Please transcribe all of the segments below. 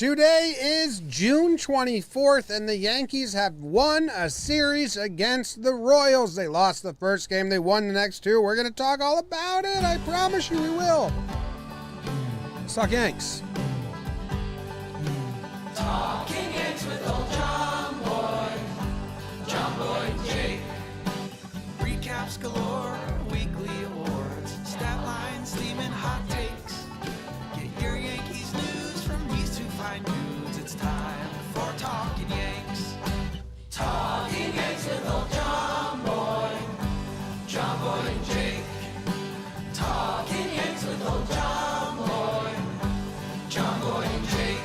Today is June 24th, and the Yankees have won a series against the Royals. They lost the first game. They won the next two. We're going to talk all about it. I promise you we will. Let's talk Yanks. Talking Yanks with old JOMBOY, JOMBOY Jake. Recaps galore, weekly awards, stat lines, theme, and hot takes. Get your Yankees news from these two fine dudes. It's time for Talkin' Yanks. Talking Yanks with old JOMBOY, JOMBOY and Jake. Talking Yanks with old JOMBOy, JOMBOY and Jake.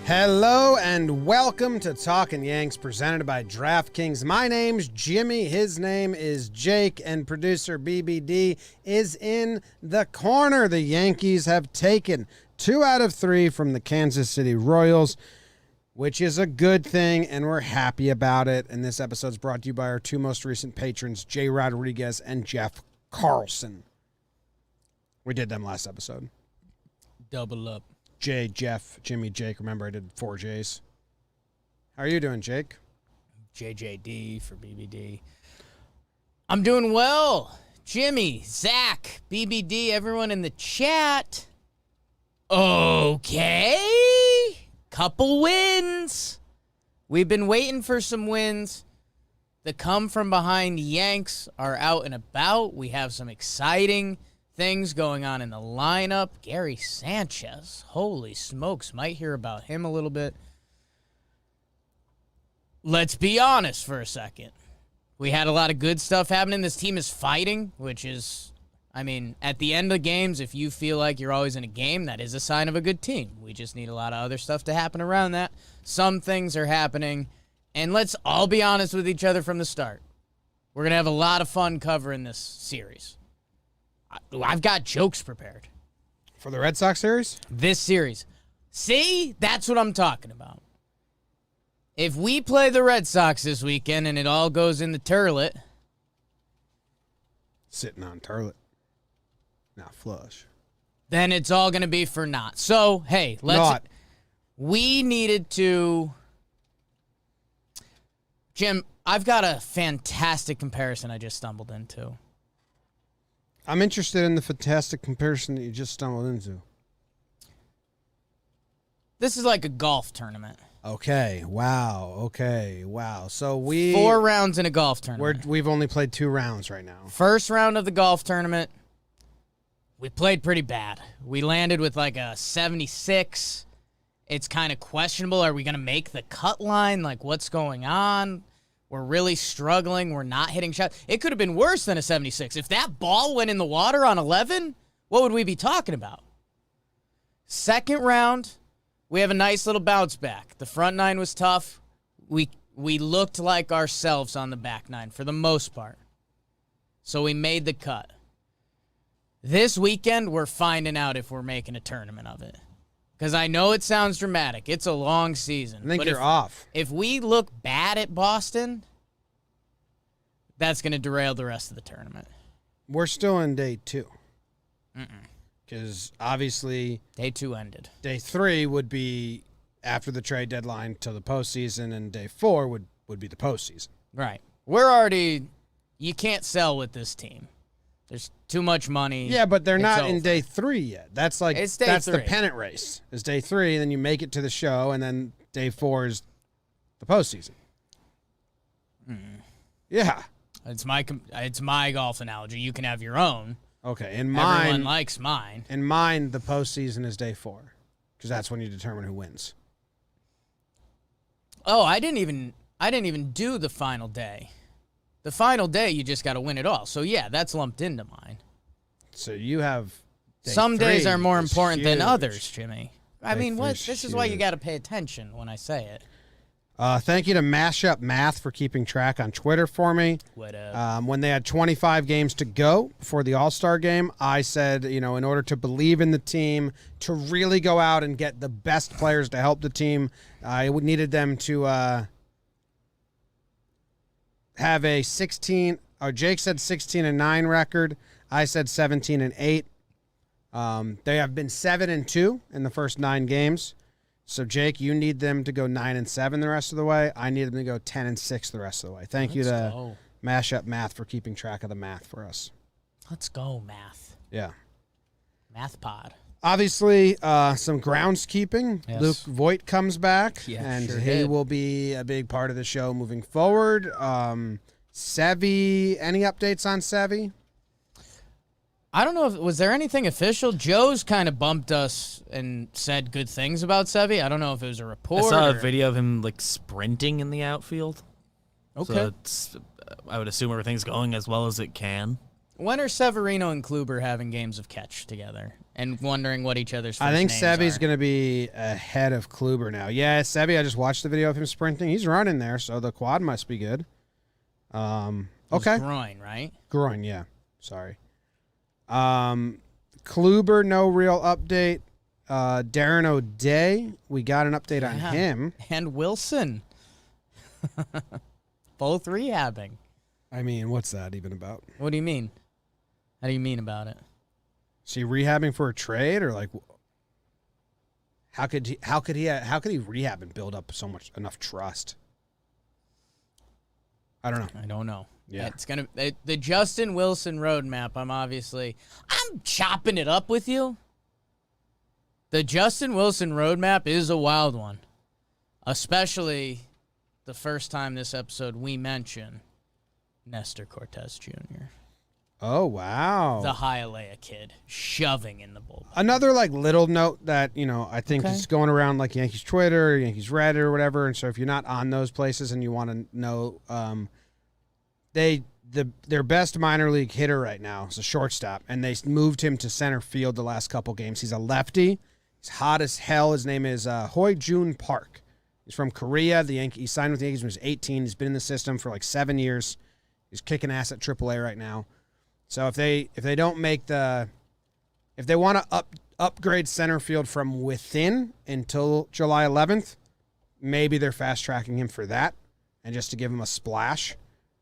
Hello and welcome to Talkin' Yanks, presented by DraftKings. My name's Jimmy, his name is Jake, and producer BBD is in the corner. The Yankees have taken 2 out of 3 from the Kansas City Royals, which is a good thing, and we're happy about it. And this episode is brought to you by our 2 most recent patrons, Jay Rodriguez and Jeff Carlson. We did them last episode. Double up. Jay, Jeff, Jimmy, Jake. Remember, I did 4 J's. How are you doing, Jake? JJD for BBD. I'm doing well. Jimmy, Zach, BBD, everyone in the chat. Okay. Couple wins. We've been waiting for some wins. The come from behind Yanks are out and about. We have some exciting things going on in the lineup. Gary Sanchez, holy smokes, might hear about him a little bit. Let's be honest for a second. We had a lot of good stuff happening. This team is fighting, which is, I mean, at the end of games, if you feel like you're always in a game, that is a sign of a good team. We just need a lot of other stuff to happen around that. Some things are happening, and let's all be honest with each other from the start. We're going to have a lot of fun covering this series. I've got jokes prepared. For the Red Sox series? This series. See? That's what I'm talking about. If we play the Red Sox this weekend and it all goes in the toilet. Sitting on toilet. Not flush. Then it's all going to be for naught. So, hey, we needed to. Jim, I've got a fantastic comparison I just stumbled into. I'm interested in the fantastic comparison that you just stumbled into. This is like a golf tournament. Okay. Wow. So 4 rounds in a golf tournament. We've only played 2 rounds right now. First round of the golf tournament, we played pretty bad. We landed with like a 76. It's kind of questionable. Are we going to make the cut line? Like, what's going on? We're really struggling. We're not hitting shots. It could have been worse than a 76. If that ball went in the water on 11, what would we be talking about? Second round, we have a nice little bounce back. The front 9 was tough. We looked like ourselves on the back 9 for the most part. So we made the cut. This weekend, we're finding out if we're making a tournament of it. Because I know it sounds dramatic. It's a long season. I think you're off. If we look bad at Boston, that's going to derail the rest of the tournament. We're still in day 2. Because obviously Day 2 ended. Day 3 would be after the trade deadline till the postseason, and day 4 would be the postseason. Right. You can't sell with this team. There's too much money. Yeah, but they're not over. in day 3 yet. That's It's day that's 3. the pennant race. It's day 3, and then you make it to the show, and then day 4 is the postseason. Yeah. It's my golf analogy. You can have your own. Okay. Everyone likes mine. In mine, the postseason is day 4, because that's when you determine who wins. Oh, I didn't even do the final day. The final day, you just got to win it all. So, yeah, that's lumped into mine. So you have Some days are more important than huge. others, Jimmy. I Day mean, what? three's This is why you huge. got to pay attention when I say it. Thank you to Mashup Math for keeping track on Twitter for me. What up? When they had 25 games to go before the All-Star game, I said, in order to believe in the team, to really go out and get the best players to help the team, I needed them to have a 16. Jake said 16-9 record. I said 17-8. They have been 7-2 in the first 9 games. So, Jake, you need them to go 9-7 the rest of the way. I need them to go 10-6 the rest of the way. Thank you to Mash Up Math for keeping track of the math for us. Let's go, math. Yeah. Math pod. Obviously, some groundskeeping. Yes. Luke Voit comes back, Yeah, and sure he did. will be a big part of the show moving forward. Sevy, any updates on Sevy? I don't know if was there anything official. Joe's kind of bumped us and said good things about Sevy. I don't know if it was a report. I saw a or- video of him like sprinting in the outfield. Okay. So it's, I would assume everything's going as well as it can. When are Severino and Kluber having games of catch together and wondering what each other's first I think names Sevy's are? going to be ahead of Kluber now. Yeah, Sevy, I just watched the video of him sprinting. He's running there, so the quad must be good. Okay. Groin, right? Groin, yeah. Sorry. Kluber, no real update. Darren O'Day, we got an update on Yeah. him. And Wilson. Both rehabbing. I mean, what's that even about? What do you mean? How do you mean about it? Is he rehabbing for a trade, or like, how could he rehab and build up enough trust? I don't know. I don't know. Yeah. It's gonna the Justin Wilson roadmap. I'm chopping it up with you. The Justin Wilson roadmap is a wild one, especially the first time this episode we mention Nestor Cortez Jr. Oh wow. The Hialeah kid shoving in the bullpen. Another like little note that I think Okay. is going around like Yankees Twitter, or Yankees Reddit, or whatever. And so if you're not on those places and you want to know, their best minor league hitter right now is a shortstop, and they moved him to center field the last couple games. He's a lefty. He's hot as hell. His name is Hoi-Jun Park. He's from Korea. He signed with the Yankees when he was 18. He's been in the system for like 7 years. He's kicking ass at AAA right now. So if they don't make if they want to upgrade center field from within until July 11th, maybe they're fast tracking him for that, and just to give him a splash,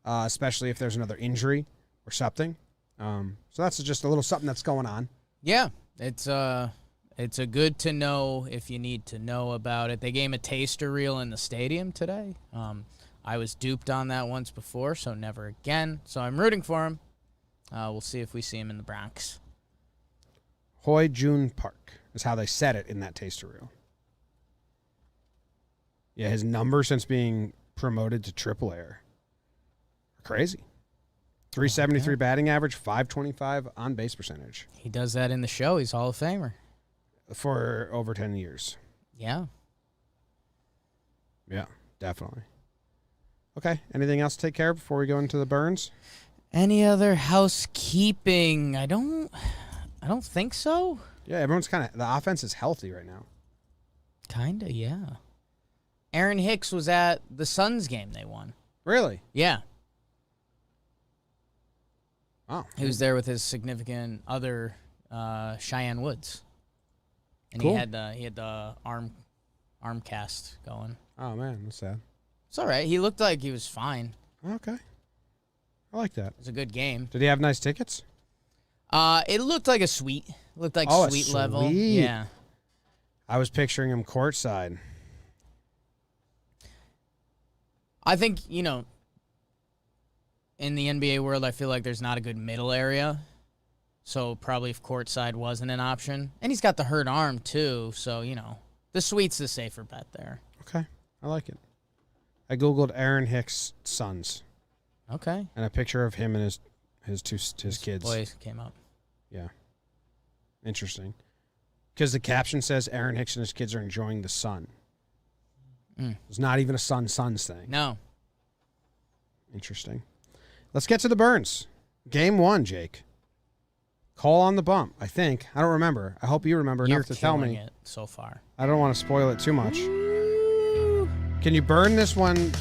especially if there's another injury or something. So that's just a little something that's going on. Yeah, it's a good to know if you need to know about it. They gave him a taster reel in the stadium today. I was duped on that once before, so never again. So I'm rooting for him. We'll see if we see him in the Bronx. Hoi-Jun Park is how they said it in that taster reel. Yeah, his numbers since being promoted to AAA are crazy. 373 batting average, 525 on base percentage He does that in the show. He's Hall of Famer. for over 10 years. Yeah. Yeah, definitely. Okay, anything else to take care of before we go into the Burns? Any other housekeeping? I don't think so. Yeah, everyone's the offense is healthy right now. Kinda, yeah. Aaron Hicks was at the Suns game they won. Really? Yeah. Oh. He was there with his significant other, Cheyenne Woods. And Cool. he had the arm cast going. Oh, man, that's sad. It's all right. He looked like he was fine. Okay. I like that. It was a good game. Did he have nice tickets? It looked like a suite. Looked like Oh, a suite level. suite. Yeah. I was picturing him courtside. I think, in the NBA world, I feel like there's not a good middle area. So probably if courtside wasn't an option. And he's got the hurt arm, too. So, the suite's the safer bet there. Okay, I like it. I Googled Aaron Hicks' sons, Okay. and a picture of him and his kids. Boys came up. Yeah. Interesting. Because the caption says Aaron Hicks and his kids are enjoying the sun. It's not even a sun-suns thing. No. Interesting. Let's get to the Burns. Game 1, Jake. Call on the bump, I think. I don't remember. I hope you remember You're enough to tell killing me. it so far. I don't want to spoil it too much. Can you burn this one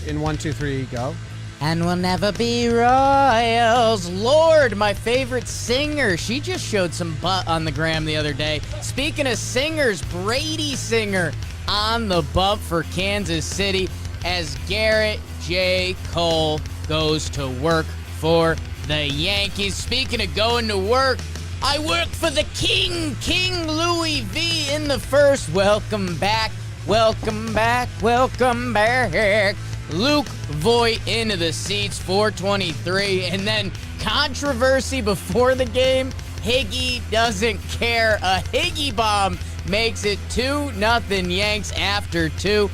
in 1, 2, 3, go? And we'll never be royals. Lord, my favorite singer. She just showed some butt on the gram the other day. Speaking of singers, Brady Singer on the bump for Kansas City as Garrett J. Cole goes to work for the Yankees. Speaking of going to work, I work for the King, King Louis V in the first. Welcome back, welcome back, welcome back. Luke Voit into the seats, 423. And then controversy before the game. Higgy doesn't care. A Higgy bomb makes it 2-0 Yanks after 2.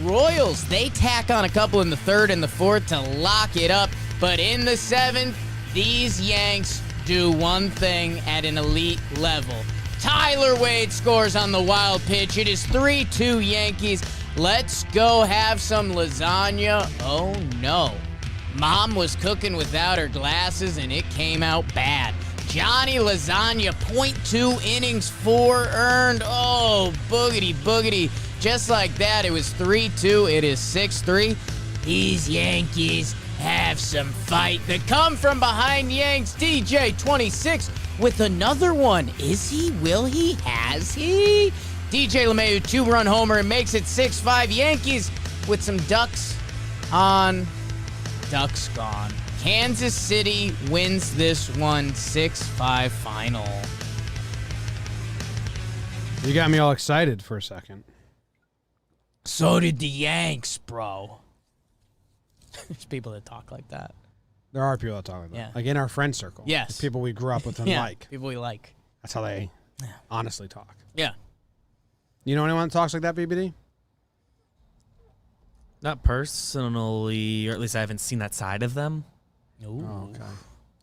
Royals, they tack on a couple in the third and the fourth to lock it up. But in the seventh, these Yanks do one thing at an elite level. Tyler Wade scores on the wild pitch. It is 3-2 Yankees. Let's go have some lasagna. Oh no. Mom was cooking without her glasses and it came out bad. Johnny Lasagna, 0.2 innings, 4 earned. Oh, boogity, boogity. Just like that, it was 3-2. It is 6-3. These Yankees have some fight. The come from behind Yanks, DJ 26 with another one. Is he? Will he? Has he? DJ LeMahieu, 2-run homer and makes it 6-5. Yankees with some ducks on, ducks gone. Kansas City wins this one 6-5 final. You got me all excited for a second. So did the Yanks, bro. There's people that talk like that. There are people that talk like that. Yeah. Like in our friend circle. Yes. The people we grew up with and Yeah, like. people we like. That's how they honestly talk. Yeah. You know anyone that talks like that, BBD? Not personally, or at least I haven't seen that side of them. Ooh. Oh, okay.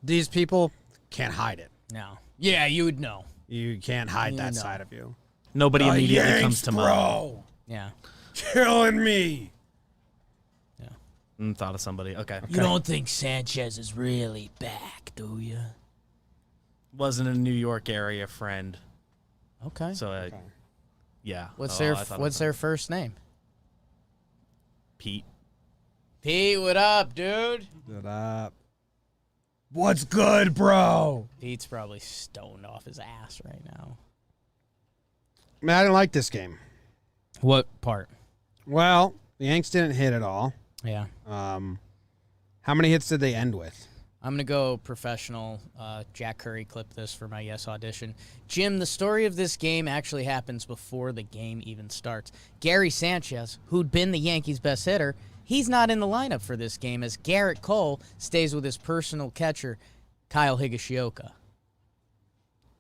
These people can't hide it. No. Yeah, you would know. You can't hide that know. side of you. Nobody The immediately Yanks, comes to mind. bro. Yeah. Killing me. Thought of somebody. Okay. You don't think Sanchez is really back, do you? Wasn't a New York area friend. Okay. So, yeah. What's Oh, their I thought What's of their first name? Pete. Pete, what up, dude? Shut up. What's good, bro? Pete's probably stoned off his ass right now. Man, I didn't like this game. What part? Well, the Yanks didn't hit at all. Yeah. How many hits did they end with? I'm going to go professional. Jack Curry clipped this for my Yes audition. Jim, the story of this game actually happens before the game even starts. Gary Sanchez, who'd been the Yankees' best hitter, he's not in the lineup for this game as Garrett Cole stays with his personal catcher, Kyle Higashioka.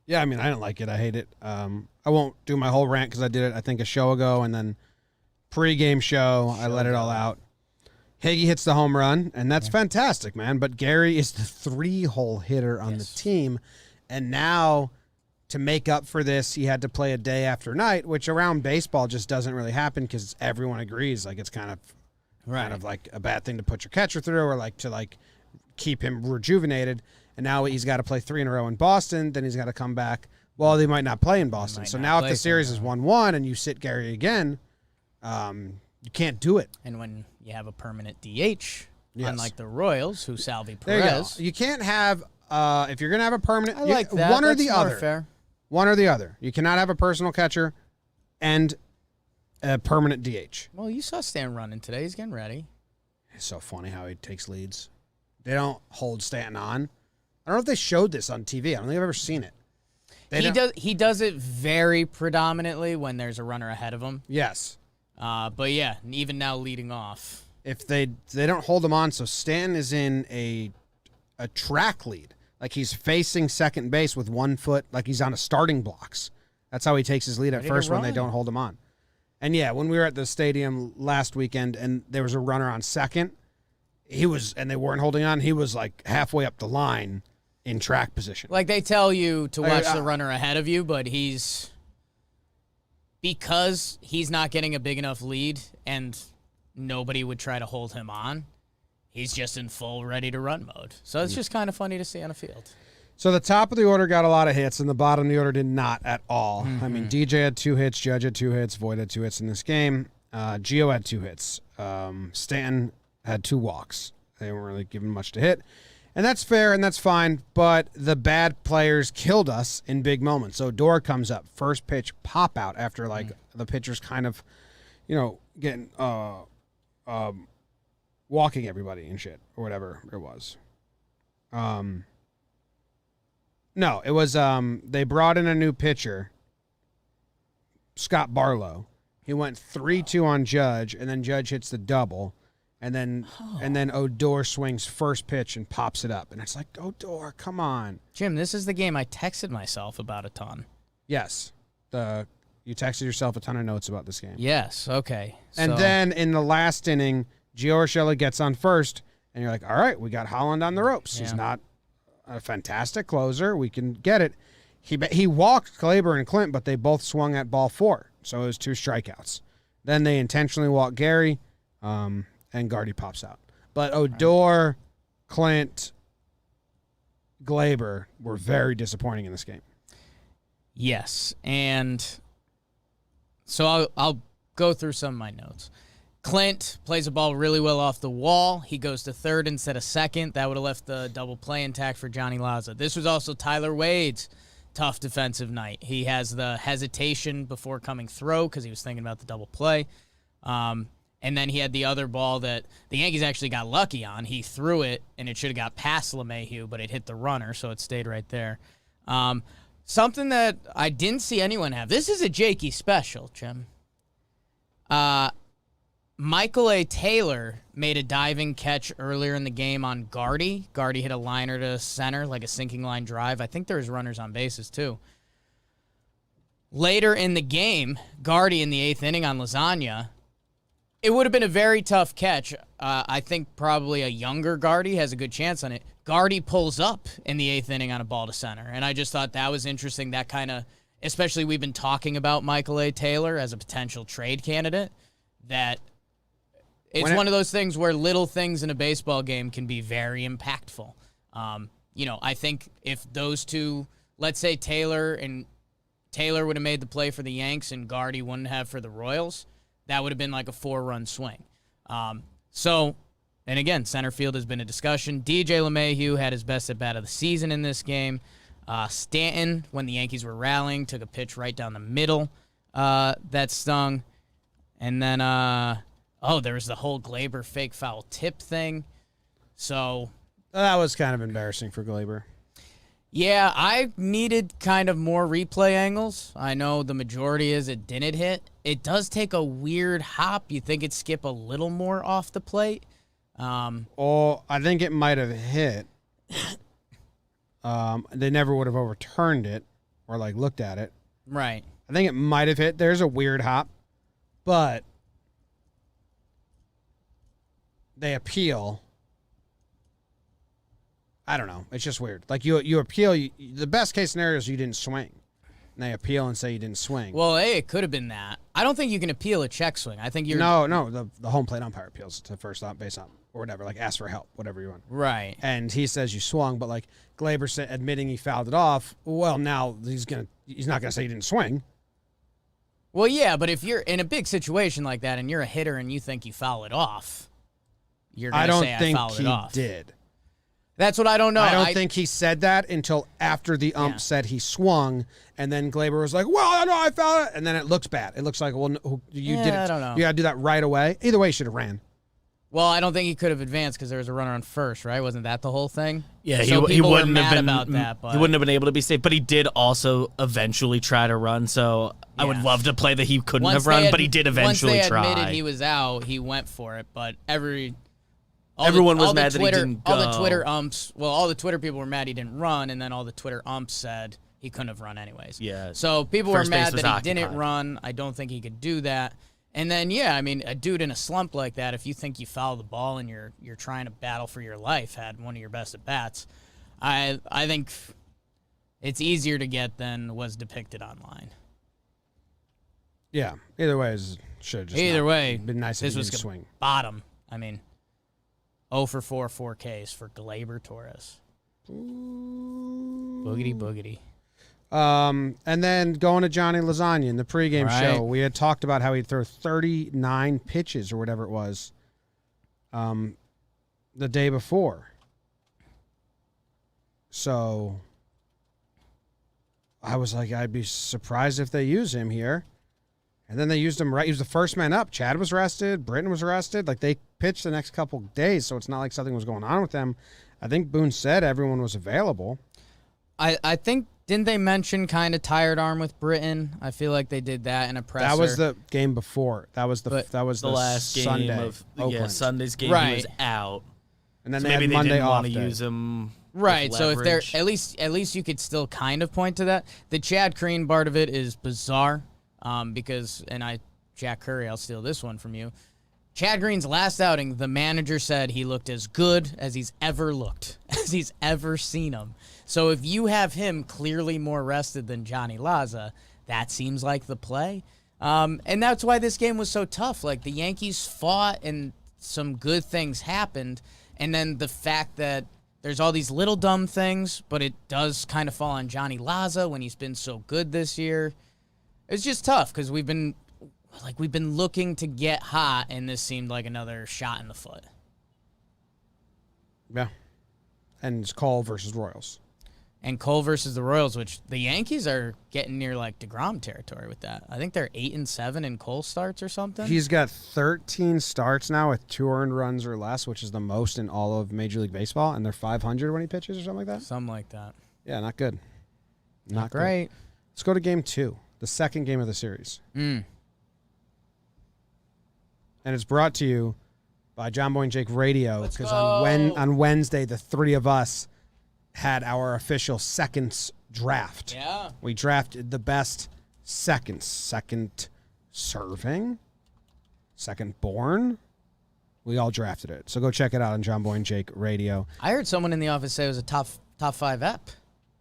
Yeah, I mean, I didn't like it. I hate it. I won't do my whole rant because I did it, I think, a show ago, and then pre-game show, I let it all out. Higgy hits the home run, and that's fantastic, man. But Gary is the 3-hole hitter on the team, and now to make up for this, he had to play a day after night, which around baseball just doesn't really happen because everyone agrees like it's kind of like a bad thing to put your catcher through or like to like keep him rejuvenated. And now he's got to play 3 in a row in Boston. Then he's got to come back. Well, they might not play in Boston. So now if the series is 1-1 and you sit Gary again, you can't do it. And when you have a permanent DH, unlike the Royals, who Salvi There Perez. you go. You can't have, if you're going to have a permanent, I like that. one or That's the more other. fair. One or the other. You cannot have a personal catcher and a permanent DH. Well, you saw Stan running today. He's getting ready. It's so funny how he takes leads. They don't hold Stanton on. I don't know if they showed this on TV. I don't think I've ever seen it. He does it very predominantly when there's a runner ahead of him. Yes. But yeah, even now leading off. If they don't hold him on, so Stanton is in a track lead. Like he's facing second base with 1 foot, like he's on a starting blocks. That's how he takes his lead at first when they don't hold him on. And yeah, when we were at the stadium last weekend and there was a runner on second, and they weren't holding on, he was like halfway up the line in track position. Like they tell you to watch the runner ahead of you, but because he's not getting a big enough lead and nobody would try to hold him on, he's just in full ready to run mode. So it's just kind of funny to see on a field. So the top of the order got a lot of hits, and the bottom of the order did not at all. I mean, DJ had 2 hits, Judge had 2 hits, Voit had 2 hits in this game. Gio had 2 hits. Stanton had 2 walks. They weren't really given much to hit. And that's fair, and that's fine, but the bad players killed us in big moments. So Odor comes up, first pitch pop out after, like, the pitcher's kind of, getting, walking everybody and shit, or whatever it was. No, it was they brought in a new pitcher, Scott Barlow. He went 3-2 on Judge, and then Judge hits the double, and then Odor swings first pitch and pops it up, and it's like, Odor, come on. Jim, this is the game I texted myself about a ton. Yes, you texted yourself a ton of notes about this game. Yes, okay. And then in the last inning, Gio Urshela gets on first, and you're like, all right, we got Holland on the ropes. Yeah. He's not a fantastic closer. We can get it. He walked Glaber and Clint, but they both swung at ball 4, so it was 2 strikeouts. Then they intentionally walked Gary, and Gardy pops out. But Odor, Clint, Glaber were very disappointing in this game. Yes, and so I'll go through some of my notes. Clint plays a ball really well off the wall. He goes to third instead of second. That would have left the double play intact for Johnny Laza. This was also Tyler Wade's tough defensive night. He has the hesitation before coming through because he was thinking about the double play. And then he had the other ball that the Yankees actually got lucky on. He threw it, and it should have got past LeMahieu, but it hit the runner, so it stayed right there. Something that I didn't see anyone have. This is a Jakey special, Jim. Michael A. Taylor made a diving catch earlier in the game on Gardy. Gardy hit a liner to center, like a sinking line drive. I think there was runners on bases, too. Later in the game, Gardy in the 8th inning on Lasagna, it would have been a very tough catch. I think probably a younger Gardy has a good chance on it. Gardy pulls up in the 8th inning on a ball to center, and I just thought that was interesting. That kind of, especially we've been talking about Michael A. Taylor as a potential trade candidate, that it's one of those things where little things in a baseball game can be very impactful. I think if those two, let's say Taylor would have made the play for the Yanks and Gardy wouldn't have for the Royals, that would have been like a 4-run swing. And again, center field has been a discussion. DJ LeMahieu had his best at-bat of the season in this game. Stanton, when the Yankees were rallying, took a pitch right down the middle that stung. And then, there was the whole Glaber fake foul tip thing. So That was kind of embarrassing for Glaber. Yeah, I needed kind of more replay angles. I know the majority is it didn't hit. It does take a weird hop. You think it'd skip a little more off the plate. I think it might have hit. They never would have overturned it or, looked at it. Right. I think it might have hit. There's a weird hop, but they appeal. I don't know. It's just weird. You appeal. The best case scenario is you didn't swing. And they appeal and say you didn't swing. Well, it could have been that. I don't think you can appeal a check swing. I think you're... No. The home plate umpire appeals to first base ump or whatever. Ask for help, whatever you want. Right. And he says you swung, but Glaber said, admitting he fouled it off. Well, now he's not gonna say he didn't swing. Well, yeah, but if you're in a big situation like that and you're a hitter and you think you foul it off, you're gonna say I fouled it off. I don't think he did. That's what I don't know. I don't think he said that until after the ump said he swung, and then Glaber was like, well, no, I fouled it. And then it looks bad. It looks like, well, you did it. I don't know. You got to do that right away. Either way, you should have ran. Well, I don't think he could have advanced because there was a runner on first, right? Wasn't that the whole thing? Yeah, so he wouldn't have been about that. But he wouldn't have been able to be safe. But he did also evenly try to run. So I would love to play that he couldn't have run, but he did eventually try. Once they admitted he was out, he went for it. But everyone was mad that he didn't go. All the Twitter umps, all the Twitter people were mad he didn't run, and then all the Twitter umps said he couldn't have run anyways. Yeah. So people were mad that he occupied. didn't run. I don't think he could do that. And then, a dude in a slump like that, if you think you foul the ball and you're trying to battle for your life, had one of your best at-bats, I think it's easier to get than was depicted online. Yeah. Either way, it should have just been nice if he didn't swing. Bottom. 0 for 4, 4 Ks for Glaber Torres. Boogity, boogity. And then going to Johnny Lasagna in the pregame show, we had talked about how he'd throw 39 pitches or whatever it was the day before. So I was like, I'd be surprised if they use him here. And then they used him right. He was the first man up. Chad was rested. Britton was rested. They pitched the next couple days, so it's not like something was going on with them. I think Boone said everyone was available. I think, didn't they mention kind of tired arm with Britain? I feel like they did that in a presser. That was the game before. That was the last Sunday game of Oakland. Sunday's game. Right. He was out. And then So they maybe had they Monday didn't off want to day. use him. Right, with so if they're leverage. at least you could still kind of point to that. The Chad Green part of it is bizarre, because Jack Curry, I'll steal this one from you. Chad Green's last outing, the manager said he looked as good as he's ever looked, as he's ever seen him. So if you have him clearly more rested than Johnny Laza, that seems like the play. And that's why this game was so tough. Like, the Yankees fought and some good things happened, and then the fact that there's all these little dumb things, but it does kind of fall on Johnny Laza when he's been so good this year. It's just tough because we've been looking to get hot, and this seemed like another shot in the foot. Yeah. And it's Cole versus Royals. And Cole versus the Royals, which the Yankees are getting near like DeGrom territory with that. I think they're 8-7 in Cole starts or something. He's got 13 starts now with 2 earned runs or less, which is the most in all of Major League Baseball, and they're 500 when he pitches or something like that. Something like that. Yeah, not good. Not good. Great. Let's go to game 2, the second game of the series. Mm. And it's brought to you by JOMBOY and Jake Radio, Let's because go. on Wednesday, the three of us had our official seconds draft. Yeah. We drafted the best seconds. Second serving, second born. We all drafted it. So go check it out on JOMBOY and Jake Radio. I heard someone in the office say it was a top 5 ep.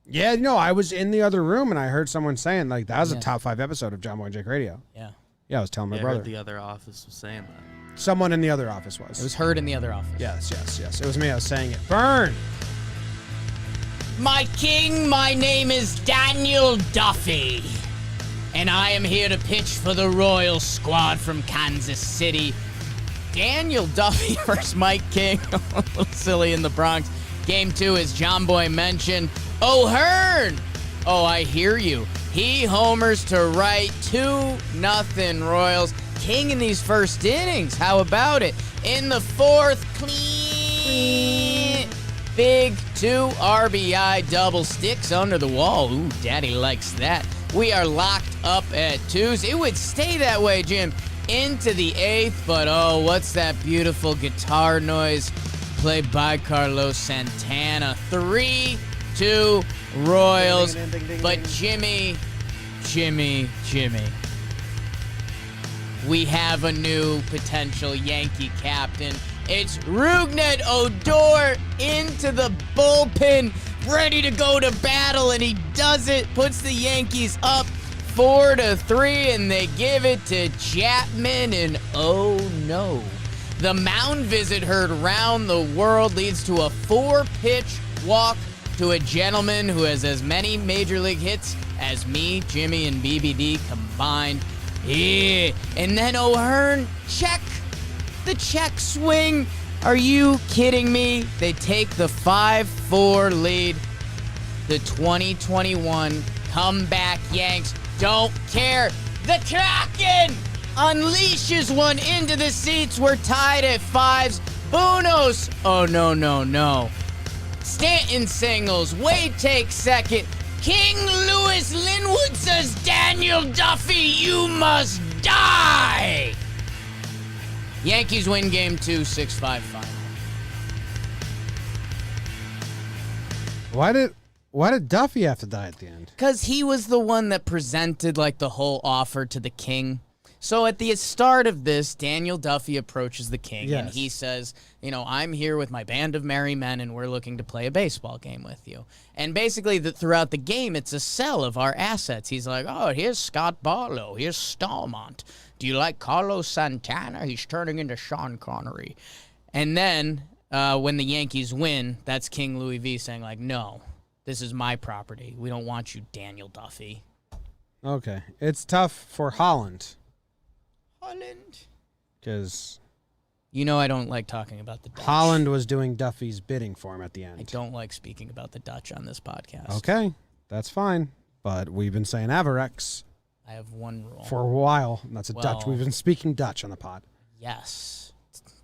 Yeah, no, I was in the other room and I heard someone saying like that was a top 5 episode of JOMBOY and Jake Radio. Yeah. Yeah, I was telling my I brother. heard the other office was saying that. Someone in the other office was. It was heard in the other office. Yes. It was me. I was saying it. Burn. My king, my name is Daniel Duffy, and I am here to pitch for the Royal Squad from Kansas City. Daniel Duffy versus Mike King. A little silly in the Bronx. Game 2, as JOMBOY mentioned. O'Hearn! Oh, I hear you. He homers to right, 2-0 Royals. King in these first innings. How about it? In the fourth, clean. Big 2 RBI double, sticks under the wall. Ooh, daddy likes that. We are locked up at 2s. It would stay that way, Jim, into the 8th, but oh, what's that beautiful guitar noise played by Carlos Santana. 3-2 Royals. Ding, ding, ding, ding, But ding. Jimmy, we have a new potential Yankee captain. It's Rougned Odor into the bullpen, ready to go to battle, and he does it. Puts the Yankees up 4-3, and they give it to Chapman, and oh no. The mound visit heard round the world leads to a 4-pitch walk to a gentleman who has as many major league hits as me, Jimmy, and BBD combined. Yeah. And then O'Hearn, the check swing. Are you kidding me? They take the 5-4 lead. The 2021 comeback Yanks don't care. The Talkin unleashes one into the seats. We're tied at 5s. Boonos. Oh, no. Stanton singles. Wade takes second. King Louis Linwood says, Daniel Duffy, you must die. Yankees win game 2, 6-5 final. Why did Duffy have to die at the end? Because he was the one that presented like the whole offer to the king. So at the start of this, Daniel Duffy approaches the king and he says, I'm here with my band of merry men and we're looking to play a baseball game with you. And basically throughout the game, it's a sell of our assets. He's like, oh, here's Scott Barlow. Here's Stallmont. Do you like Carlos Santana? He's turning into Sean Connery. And then when the Yankees win, that's King Louis V saying like, no, this is my property. We don't want you, Daniel Duffy. Okay. It's tough for Holland. Because I don't like talking about the Dutch. Holland was doing Duffy's bidding for him at the end. I don't like speaking about the Dutch on this podcast. Okay, that's fine. But we've been saying Averex I have one rule. for a while. And that's a Dutch. Well- We've been speaking Dutch on the pod. Yes,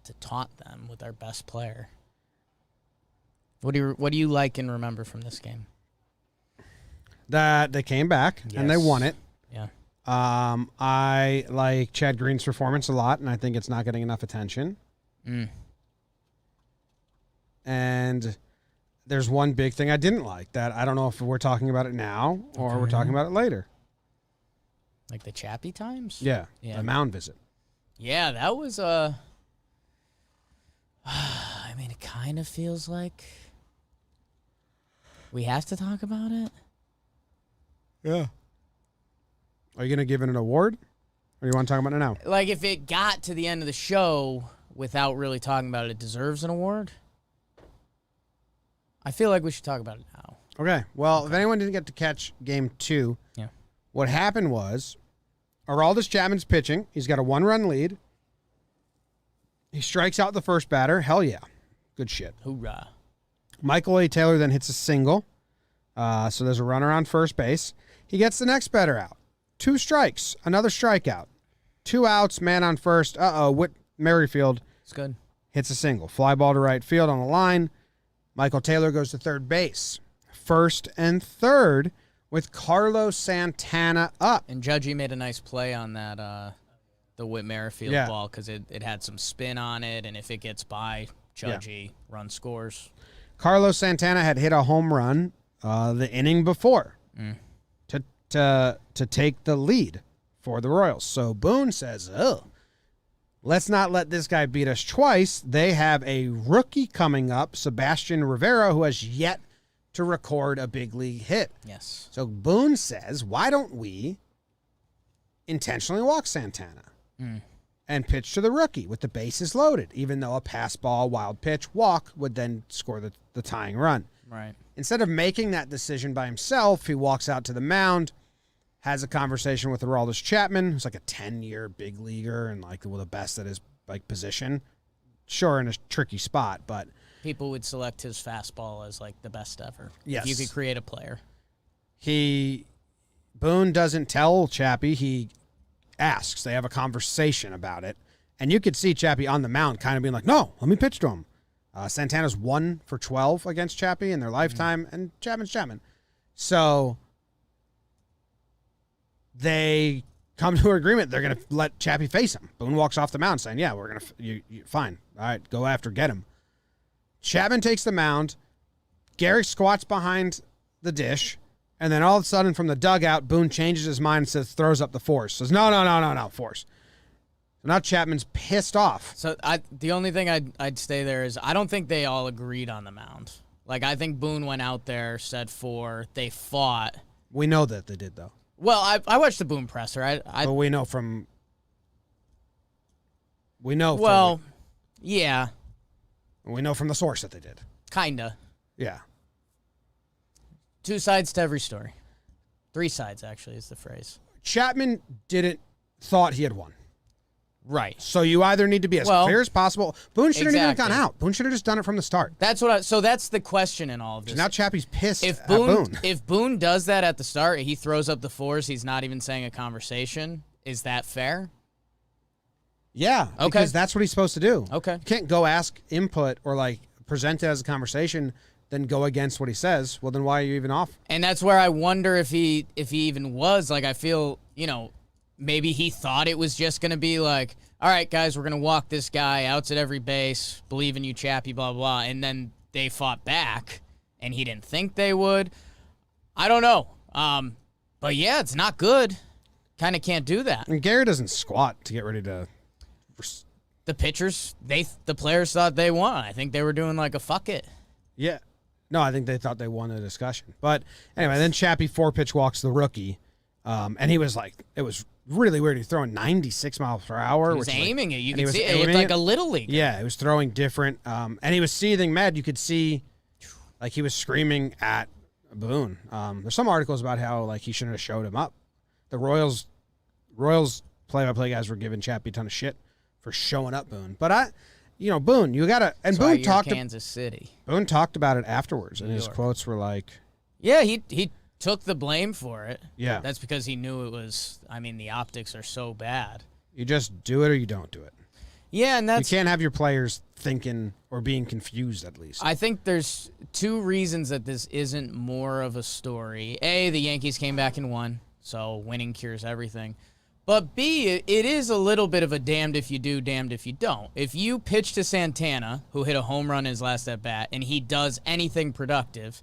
to taunt them with our best player. What do you like and remember from this game? That they came back and they Yes. won it. Yeah. I like Chad Green's performance a lot, and I think it's not getting enough attention. And there's one big thing I didn't like that I don't know if we're talking about it now or we're talking about it later. Like the Chappie times? Yeah, Yeah. the mound visit. Yeah, that was I mean, it kind of feels like we have to talk about it. Yeah. Are you going to give it an award? Or you want to talk about it now? Like, if it got to the end of the show without really talking about it, it deserves an award. I feel like we should talk about it now. Okay. Well, if anyone didn't get to catch game 2, Yeah. what happened was Aroldis Chapman's pitching. He's got a 1-run lead. He strikes out the first batter. Hell yeah. Good shit. Hoorah. Michael A. Taylor then hits a single. So there's a runner on first base. He gets the next batter out. 2 strikes. Another strikeout. 2 outs. Man on first. Whit Merrifield It's good. hits a single. Fly ball to right field on the line. Michael Taylor goes to third base. First and third with Carlos Santana up. And Judgy made a nice play on that, the Whit Merrifield ball, because it had some spin on it, and if it gets by, Judgy run scores. Carlos Santana had hit a home run the inning before to take the lead for the Royals. So Boone says, let's not let this guy beat us twice. They have a rookie coming up, Sebastian Rivera, who has yet to record a big league hit. Yes. So Boone says, why don't we intentionally walk Santana and pitch to the rookie with the bases loaded, even though a pass ball, wild pitch, walk would then score the tying run. Right. Instead of making that decision by himself, he walks out to the mound, has a conversation with Aroldis Chapman, who's like a 10-year big leaguer and like the best at his like position. Sure, in a tricky spot, but People would select his fastball as like the best ever. Yes. If you could create a player. Boone doesn't tell Chappie. He asks. They have a conversation about it. And you could see Chappie on the mound kind of being like, no, let me pitch to him. Santana's 1 for 12 against Chappie in their lifetime, and Chapman's Chapman. So they come to an agreement. They're going to let Chappie face him. Boone walks off the mound saying, yeah, we're going to, fine. All right, go after, get him. Chapman takes the mound. Gary squats behind the dish. And then all of a sudden from the dugout, Boone changes his mind and says, throws up the force. Says, no, force. So now Chapman's pissed off. So the only thing I'd stay there is I don't think they all agreed on the mound. Like, I think Boone went out there, said 4. They fought. We know that they did, though. Well, I watched the Boone presser. But we know from... Well, yeah. We know from the source that they did. Kinda. Yeah. 2 sides to every story. 3 sides, actually, is the phrase. Chapman thought he had won. Right. So you either need to be as clear as possible. Boone shouldn't even have gone out. Boone should have just done it from the start. So that's the question in all of this. Now Chappie's pissed If at Boone, Boone. if Boone does that at the start, he throws up the 4s, he's not even saying a conversation. Is that fair? Yeah, Okay. because that's what he's supposed to do. Okay. You can't go ask input or like present it as a conversation, then go against what he says. Well, then why are you even off? And that's where I wonder if he even was. Like, I feel, maybe he thought it was just going to be like, all right, guys, we're going to walk this guy, outs at every base, believe in you, Chappie, blah, blah, and then they fought back, and he didn't think they would. I don't know. But, yeah, it's not good. Kind of can't do that. And Gary doesn't squat to get ready to... The pitchers, the players thought they won. I think they were doing like a fuck it. Yeah. No, I think they thought they won the discussion. But anyway, then Chappie 4-pitch walks the rookie. And he was like, it was really weird. He was throwing 96 miles per hour. He was aiming it. You and he could was see it. It looked aiming like a little league. Yeah, he was throwing different. And he was seething mad. You could see, like, he was screaming at Boone. There's some articles about how, like, he shouldn't have showed him up. The Royals play-by-play guys were giving Chappie a ton of shit for showing up Boone. But Boone, you gotta, and That's why Boone you're Kansas City. Boone talked about it afterwards, and his quotes were like, yeah, he took the blame for it. Yeah. That's because he knew it was, the optics are so bad. you just do it or you don't do it. Yeah, and You can't have your players thinking or being confused at least. I think there's two reasons that this isn't more of a story. A, the Yankees came back and won, so winning cures everything. But B, it is a little bit of a damned if you do, damned if you don't. If you pitch to Santana, who hit a home run in his last at-bat, and he does anything productive,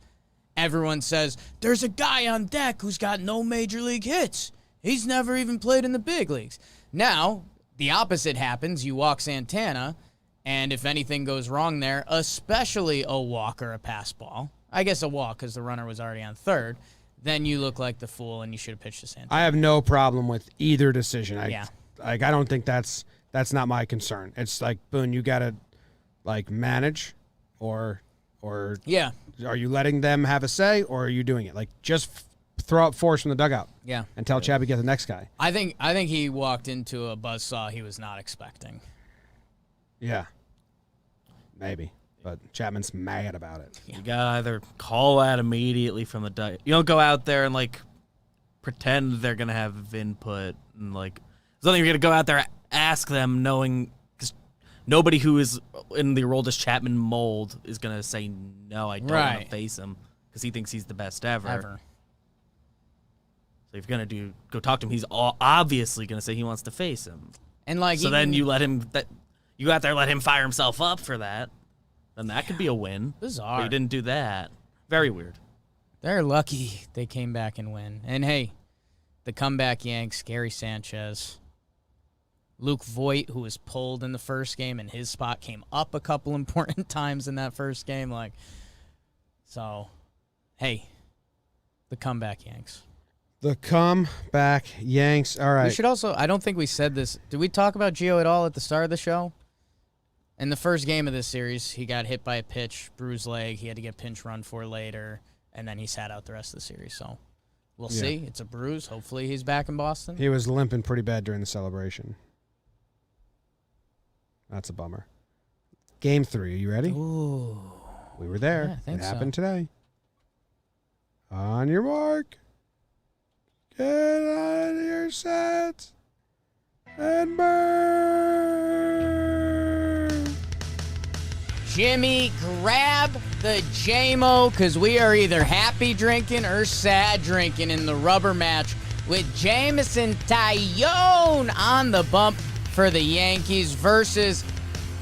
everyone says, there's a guy on deck who's got no major league hits. He's never even played in the big leagues. Now, the opposite happens. You walk Santana, and if anything goes wrong there, especially a walk or a pass ball, I guess a walk because the runner was already on third, then you look like the fool and you should have pitched to Santana. I have no problem with either decision. Yeah. I don't think that's not my concern. It's like, Boone, you got to like manage or yeah. Are you letting them have a say or are you doing it? Like just throw up force from the dugout. Yeah. And tell Chapman to get the next guy. I think he walked into a buzzsaw he was not expecting. Yeah. Maybe. But Chapman's mad about it. You gotta either call that immediately from the dugout. You don't go out there and like pretend they're gonna have input and like. So then you're gonna go out there, ask them, knowing because nobody who is in the Aroldis Chapman mold is gonna say no. I don't want to face him because he thinks he's the best ever. So if you're gonna go talk to him, he's obviously gonna say he wants to face him. And like, so then you let him. You go out there, let him fire himself up for that. Then that could be a win. Bizarre. But you didn't do that. Very weird. They're lucky they came back and win. And hey, the comeback Yanks, Gary Sanchez, Luke Voit, who was pulled in the first game, and his spot came up a couple important times in that first game. So, hey, the comeback Yanks. The comeback Yanks. All right. We should also, I don't think we said this. Did we talk about Gio at all at the start of the show? In the first game of this series, he got hit by a pitch, bruised leg. He had to get pinch run for later, and then he sat out the rest of the series. So we'll see. It's a bruise. Hopefully he's back in Boston. He was limping pretty bad during the celebration. That's a bummer. Game 3. Are you ready? Ooh. We were there. Yeah, I think it happened so. today. On your mark. Get out of your sets. And burn. Jimmy, grab the JMO because we are either happy drinking or sad drinking in the rubber match with Jameson Taillon on the bump for the Yankees versus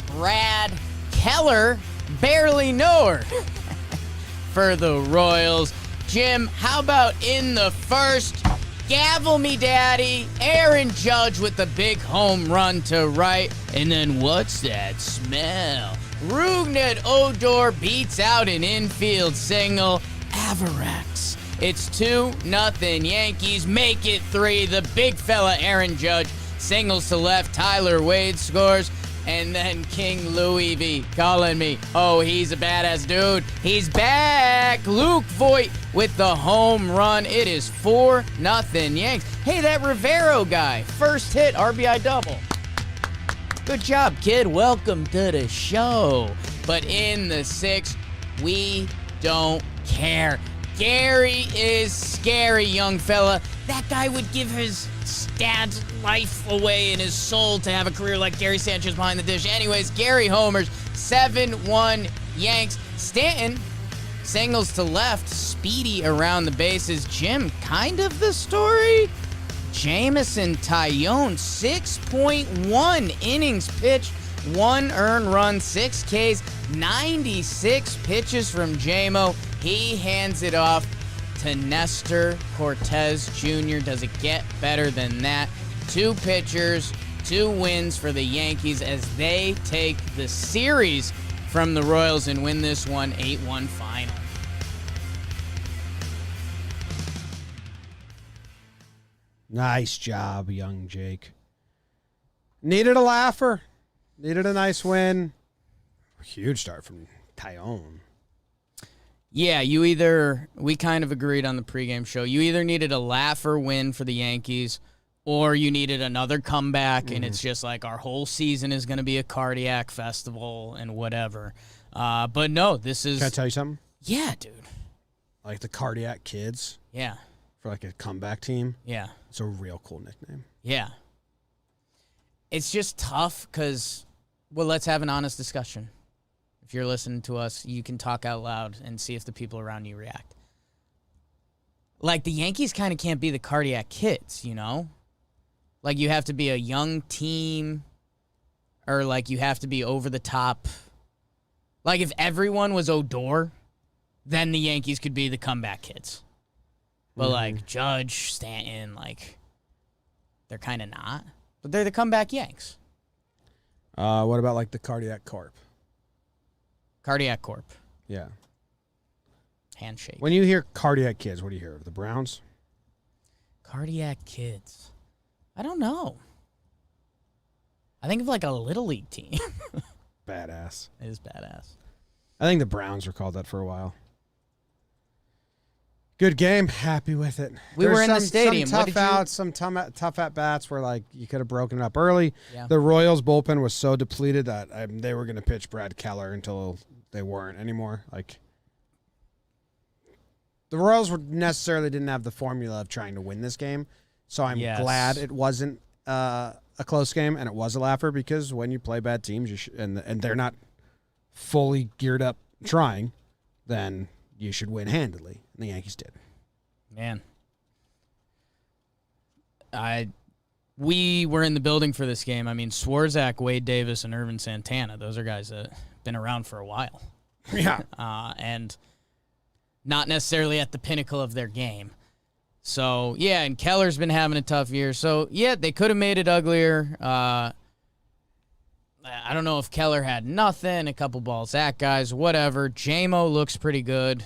Brad Keller, barely know her, for the Royals. Jim, how about in the first? Gavel me, daddy. Aaron Judge with the big home run to right. And then what's that smell? Rougned Odor beats out an infield single. Avarex. It's 2-0 Yankees. Make it 3. The big fella Aaron Judge singles to left. Tyler Wade scores. And then King Louis V calling me, oh, he's a badass dude. He's back. Luke Voit with the home run. It is 4-0 Yanks. Hey, that Rivero guy, first hit, RBI double. Good job, kid. Welcome to the show. But in the 6th, we don't care. Gary is scary, young fella. That guy would give his dad's life away and his soul to have a career like Gary Sanchez behind the dish. Anyways, Gary homers, 7-1 Yanks. Stanton singles to left, speedy around the bases. Jim, kind of the story? Jameson Taillon, 6.1 innings pitched, 1 earned run, 6 Ks, 96 pitches from JMO. He hands it off to Nestor Cortez Jr. Does it get better than that? 2 pitchers, 2 wins for the Yankees as they take the series from the Royals and win this one 8-1 final. Nice job, young Jake. Needed a laugher. Needed a nice win. Huge start from Taillon. Yeah, we kind of agreed on the pregame show. You either needed a laugher win for the Yankees or you needed another comeback, and it's just like our whole season is going to be a cardiac festival and whatever. But no, this is... Can I tell you something? Yeah, dude. Like the Cardiac Kids Yeah. for like a comeback team. Yeah. It's a real cool nickname. Yeah. It's just tough because Well, let's have an honest discussion. If you're listening to us, you can talk out loud and see if the people around you react. Like, the Yankees kind of can't be the cardiac kids, you know? Like, you have to be a young team, or, like, you have to be over the top. Like, if everyone was Odor, then the Yankees could be the comeback kids. But, like, Judge, Stanton, like, they're kind of not. But they're the comeback Yanks. What about, like, the Cardiac Corp? Cardiac Corp. Yeah. Handshake. When you hear cardiac kids, what do you hear? The Browns? Cardiac kids. I don't know. I think of like a little league team. Badass. It is badass. I think the Browns were called that for a while. Good game. Happy with it. We were in the stadium. Some What tough did you- outs, some tough at bats where like you could have broken it up early. Yeah. The Royals bullpen was so depleted that they were going to pitch Brad Keller until they weren't anymore. Like the Royals necessarily didn't have the formula of trying to win this game, so I'm Yes. glad it wasn't a close game and it was a laugher, because when you play bad teams and they're not fully geared up trying, then you should win handily. And the Yankees did. Man. We were in the building for this game. I mean, Swarzak, Wade Davis, and Irvin Santana, those are guys that have been around for a while. Yeah. And not necessarily at the pinnacle of their game. So, yeah, and Keller's been having a tough year. So, yeah, they could have made it uglier. I don't know if Keller had nothing, a couple balls at guys, whatever. JMO looks pretty good.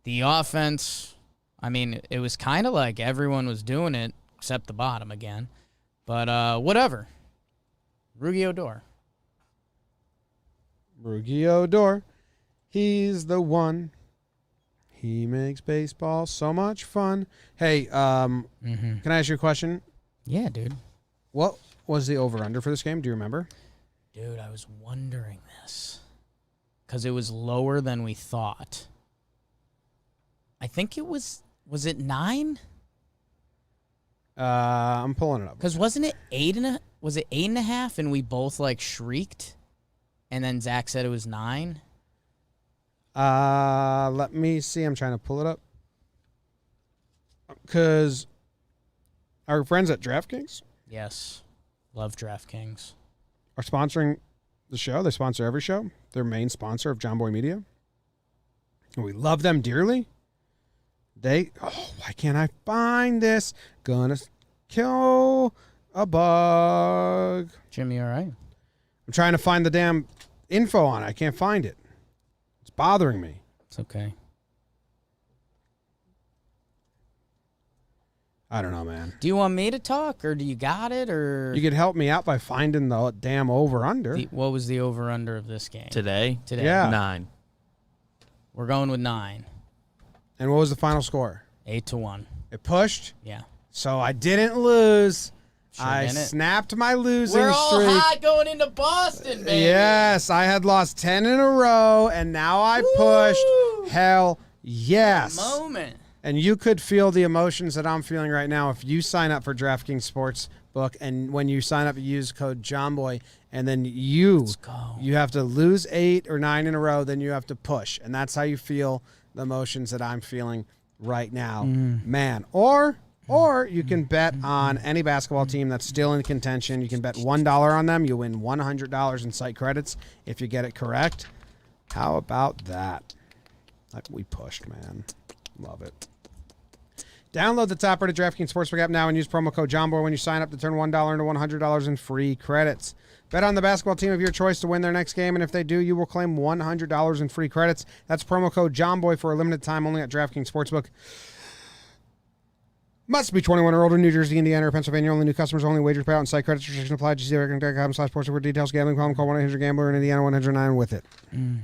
The offense, I mean, it was kind of like everyone was doing it except the bottom again. But whatever. Rougned Odor. Rougned Odor. He's the one. He makes baseball so much fun. Hey, can I ask you a question? Yeah, dude. What was the over-under for this game? Do you remember? Dude, I was wondering this. Because it was lower than we thought. I think it was it 9? I'm pulling it up. Because wasn't it 8.5 and we both like shrieked? And then Zach said it was 9? Let me see. I'm trying to pull it up. Because our friends at DraftKings Yes. Love DraftKings. are sponsoring the show. They sponsor every show. They're main sponsor of JOMBOY Media. And we love them dearly. Why can't I find this? Gonna kill a bug. Jimmy, all right? I'm trying to find the damn info on it. I can't find it. It's bothering me. It's okay. I don't know, man. Do you want me to talk, or do you got it, or You could help me out by finding the damn over-under. what was the over/under of this game Today? today? Yeah. 9. We're going with 9, And what was the final score? 8-1. It pushed, Yeah. so I didn't lose. Sure I didn't. snapped my losing We're all streak. hot going into Boston, baby. Yes, I had lost 10 in a row, and now I pushed. Woo! Hell yes. Moment. And you could feel the emotions that I'm feeling right now if you sign up for DraftKings Sportsbook, and when you sign up, you use code JOMBOY, and then you go. have to lose 8 or 9 in a row, then you have to push. And that's how you feel the emotions that I'm feeling right now, man. Or you can bet on any basketball team that's still in contention. You can bet $1 on them. You win $100 in site credits if you get it correct. How about that? We pushed, man. Love it. Download the top-rated DraftKings Sportsbook app now and use promo code JOMBOY when you sign up to turn $1 into $100 in free credits. Bet on the basketball team of your choice to win their next game, and if they do, you will claim $100 in free credits. That's promo code JOMBOY for a limited time only at DraftKings Sportsbook. Must be 21 or older, New Jersey, Indiana, or Pennsylvania. Only new customers only. Wagers payout and site credits restrictions apply. GCRecon.com/sportsbook for details. Gambling problem, call 1-800-GAMBLER in Indiana, 109 with it. With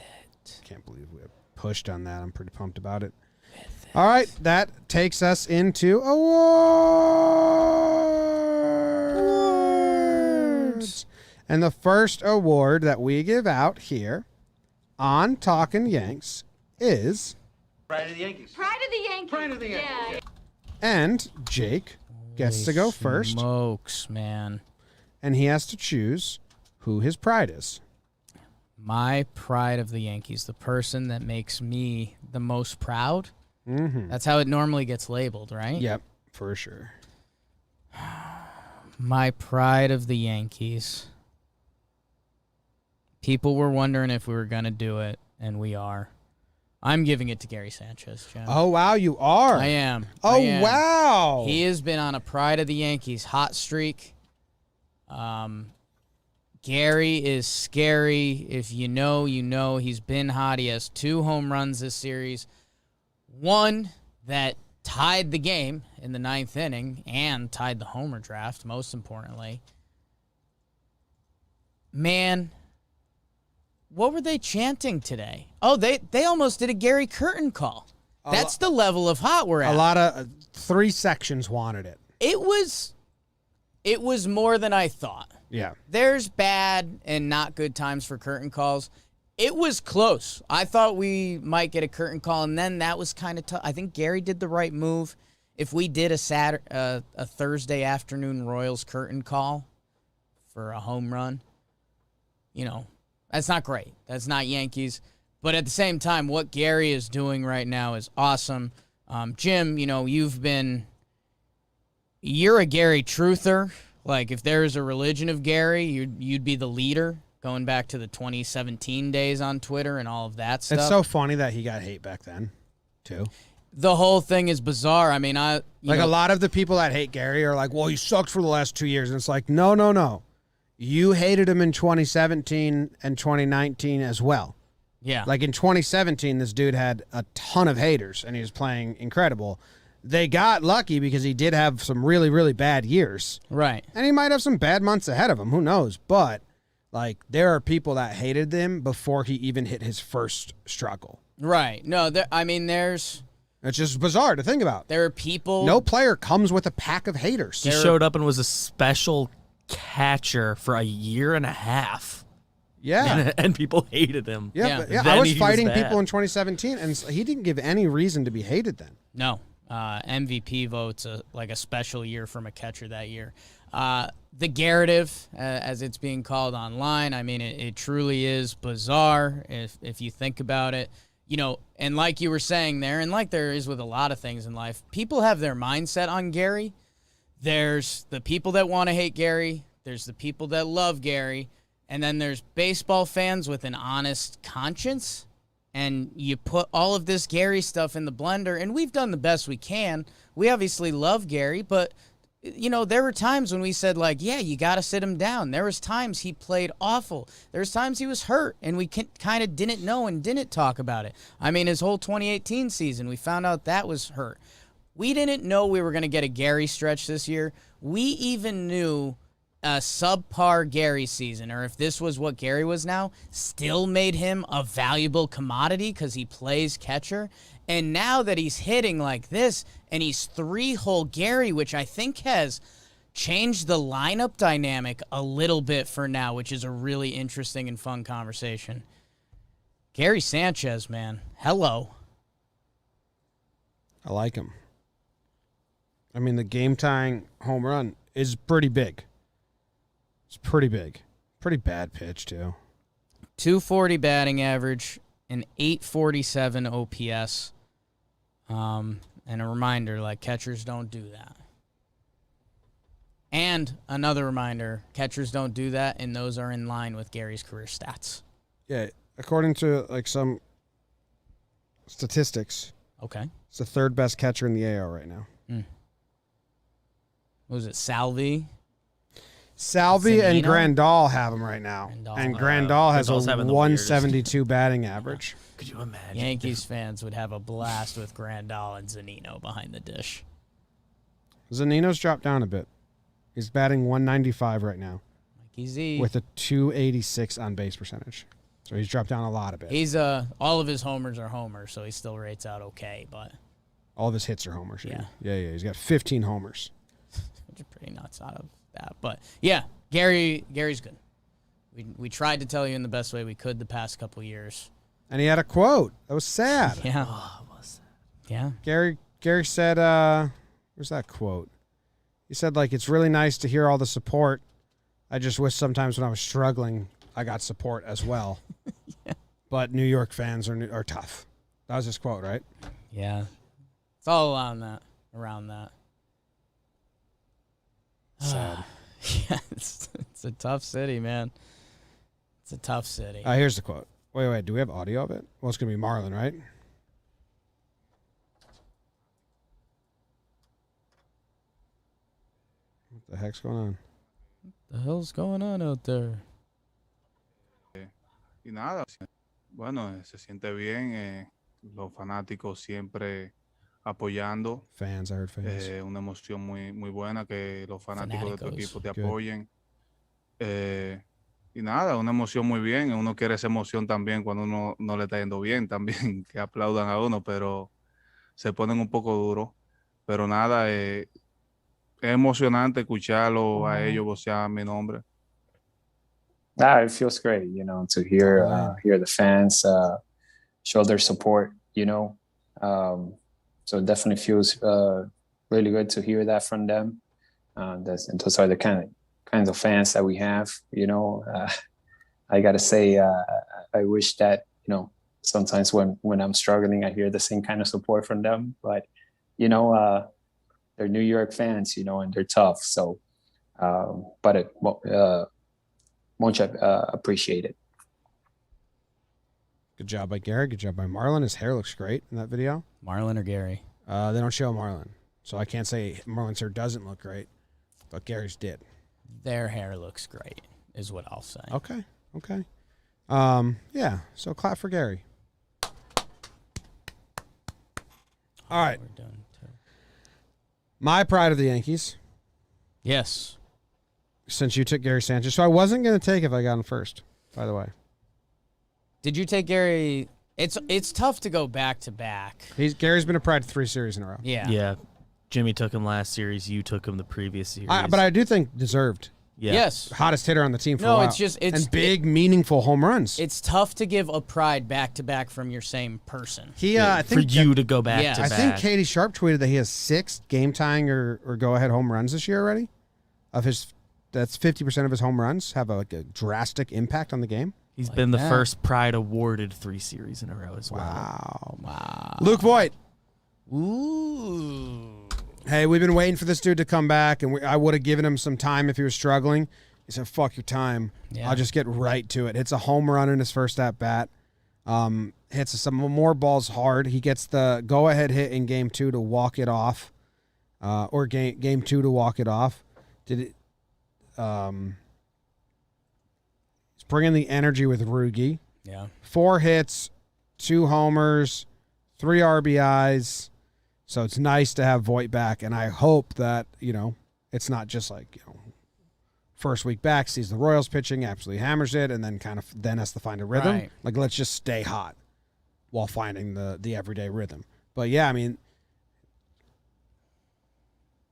it. Can't believe we pushed on that. I'm pretty pumped about it. All right, that takes us into awards. And the first award that we give out here on Talkin' Yanks is, Pride of the Yankees. Pride of the Yankees. Pride of the Yankees. Yeah. and Jake gets to go first. Smokes, man. and he has to choose who his pride is. My pride of the Yankees, the person that makes me the most proud. Mm-hmm. That's how it normally gets labeled, right? Yep, for sure. My pride of the Yankees. People were wondering if we were going to do it, and we are. I'm giving it to Gary Sanchez, Jim. Oh, wow, you are. I am. Oh, I am. wow. He has been on a pride of the Yankees hot streak. Gary is scary. If you know, you know. He's been hot. He has 2 home runs this series. One that tied the game in the 9th inning and tied the homer draft, most importantly. Man, what were they chanting today? Oh, they almost did a Gary Curtin call. That's the level of hot we're at. A lot of 3 sections wanted it. It was more than I thought. Yeah. There's bad and not good times for curtain calls. It was close. I thought we might get a curtain call, and then that was kind of tough. I think Gary did the right move. If we did a Thursday afternoon Royals curtain call for a home run, that's not great. That's not Yankees. But at the same time, what Gary is doing right now is awesome. Jim, you're a Gary truther. Like, if there is a religion of Gary, you'd be the leader, going back to the 2017 days on Twitter and all of that stuff. It's so funny that he got hate back then, too. The whole thing is bizarre. I mean, a lot of the people that hate Gary are like, well, he sucked for the last 2 years. And it's like, no. You hated him in 2017 and 2019 as well. Yeah. Like in 2017, this dude had a ton of haters, and he was playing incredible. They got lucky because he did have some really, really bad years. Right. And he might have some bad months ahead of him. Who knows? But, like, there are people that hated him before he even hit his first struggle. Right. No, there's... It's just bizarre to think about. There are people... No player comes with a pack of haters. He showed up and was a special catcher for a year and a half. Yeah. And people hated him. Yeah. Yeah. I was Then he fighting bad. people in 2017, and he didn't give any reason to be hated then. No. MVP votes like a special year from a catcher that year. The Garrative, as it's being called online, I mean, it truly is bizarre if you think about it. And like you were saying there, and like there is with a lot of things in life, people have their mindset on Gary. There's the people that want to hate Gary. There's the people that love Gary. And then there's baseball fans with an honest conscience. And you put all of this Gary stuff in the blender, and we've done the best we can. We obviously love Gary, but, there were times when we said, like, yeah, you got to sit him down. There was times he played awful. There was times he was hurt, and we kind of didn't know and didn't talk about it. I mean, his whole 2018 season, we found out that was hurt. We didn't know we were going to get a Gary stretch this year. We even knew a subpar Gary season, or if this was what Gary was now, still made him a valuable commodity because he plays catcher. And now that he's hitting like this, and he's 3-hole Gary, which I think has changed the lineup dynamic a little bit for now, which is a really interesting and fun conversation. Gary Sanchez, man. Hello. I like him. I mean, the game-tying home run is pretty big. It's pretty big. Pretty bad pitch, too. 240 batting average, an 847 OPS. And a reminder, like, catchers don't do that. And another reminder, catchers don't do that, and those are in line with Gary's career stats. Yeah, according to, like, some statistics, Okay. it's the 3rd best catcher in the AL right now. What was it, Salvi? Salvi and Zunino? Grandal have him right now. Grandal. And Grandal has a Grandal's having the 172 batting average. Could you imagine? Yankees fans would have a blast with Grandal and Zunino behind the dish. Zanino's dropped down a bit. He's batting 195 right now Mikey Z. with a 286 on base percentage. So he's dropped down a lot of it. He's all of his homers are homers, so he still rates out okay, but All of his hits are homers. Yeah. Yeah. He's got 15 homers. which is pretty nuts out of that. But yeah, Gary's good. We tried to tell you in the best way we could the past couple years. And he had a quote. That was sad. Yeah. Oh, what's that? Yeah. Gary said, where's that quote? He said, like, it's really nice to hear all the support I just wish sometimes when I was struggling, I got support as well. Yeah. But New York fans are tough. That was his quote, right? Yeah. It's all around that. Sad. Yeah, it's a tough city, man. It's a tough city. Here's the quote. Wait. Do we have audio of it? Well, it's going to be Marlon, right? What the heck's going on? What the hell's going on out there? Y nada, bueno, se siente bien. Los fanáticos siempre apoyando. Fans, I heard fans. Una emoción muy buena que los fanáticos de tu equipo te Good. apoyen. Y nada, una emoción muy bien. Uno quiere esa emoción también cuando uno no le está yendo bien, también que aplaudan a uno, pero se ponen un poco duros. Pero nada, es emocionante escucharlo a ellos vocear mi nombre. It feels great, to hear the fans show their support, So it definitely feels really good to hear that from them. And those are the kinds of fans that we have, I got to say, I wish that, sometimes when I'm struggling, I hear the same kind of support from them. But, they're New York fans, and they're tough. So, but much appreciated. Good job by Gary. Good job by Marlon. His hair looks great in that video. Marlon or Gary? They don't show Marlon, so I can't say Marlon's hair doesn't look great, but Gary's did. Their hair looks great, is what I'll say. Okay. Yeah, so clap for Gary. All right. We're done too. My pride of the Yankees, Yes. since you took Gary Sanchez, so I wasn't going to take if I got him first, by the way. Did you take Gary? It's tough to go back to back. Gary's been a pride 3 series in a row. Yeah. Yeah. Jimmy took him last series. You took him the previous series. But I do think deserved. Yeah. Yes. Hottest hitter on the team for a No, while. it's big, meaningful home runs. It's tough to give a pride back to back from your same person. I For think you to go back Yeah. to I back. think Katie Sharp tweeted that he has 6 game tying or go ahead home runs this year already. That's 50% of his home runs have a drastic impact on the game. He's Like been the that. first Pride awarded 3 series in a row as well. Wow. Luke Voit. Ooh. Hey, we've been waiting for this dude to come back, and I would have given him some time if he was struggling. He said, fuck your time. Yeah. I'll just get right to it. Hits a home run in his first at-bat. Hits some more balls hard. He gets the go-ahead hit in Game 2 to walk it off. Or game 2 to walk it off. He's bringing the energy with Rougned. Yeah. 4 hits, 2 homers, 3 RBIs. So it's nice to have Voit back, and I hope that, it's not just like, first week back, sees the Royals pitching, absolutely hammers it, and then then has to find a rhythm. Right. Like, let's just stay hot while finding the everyday rhythm. But yeah, I mean,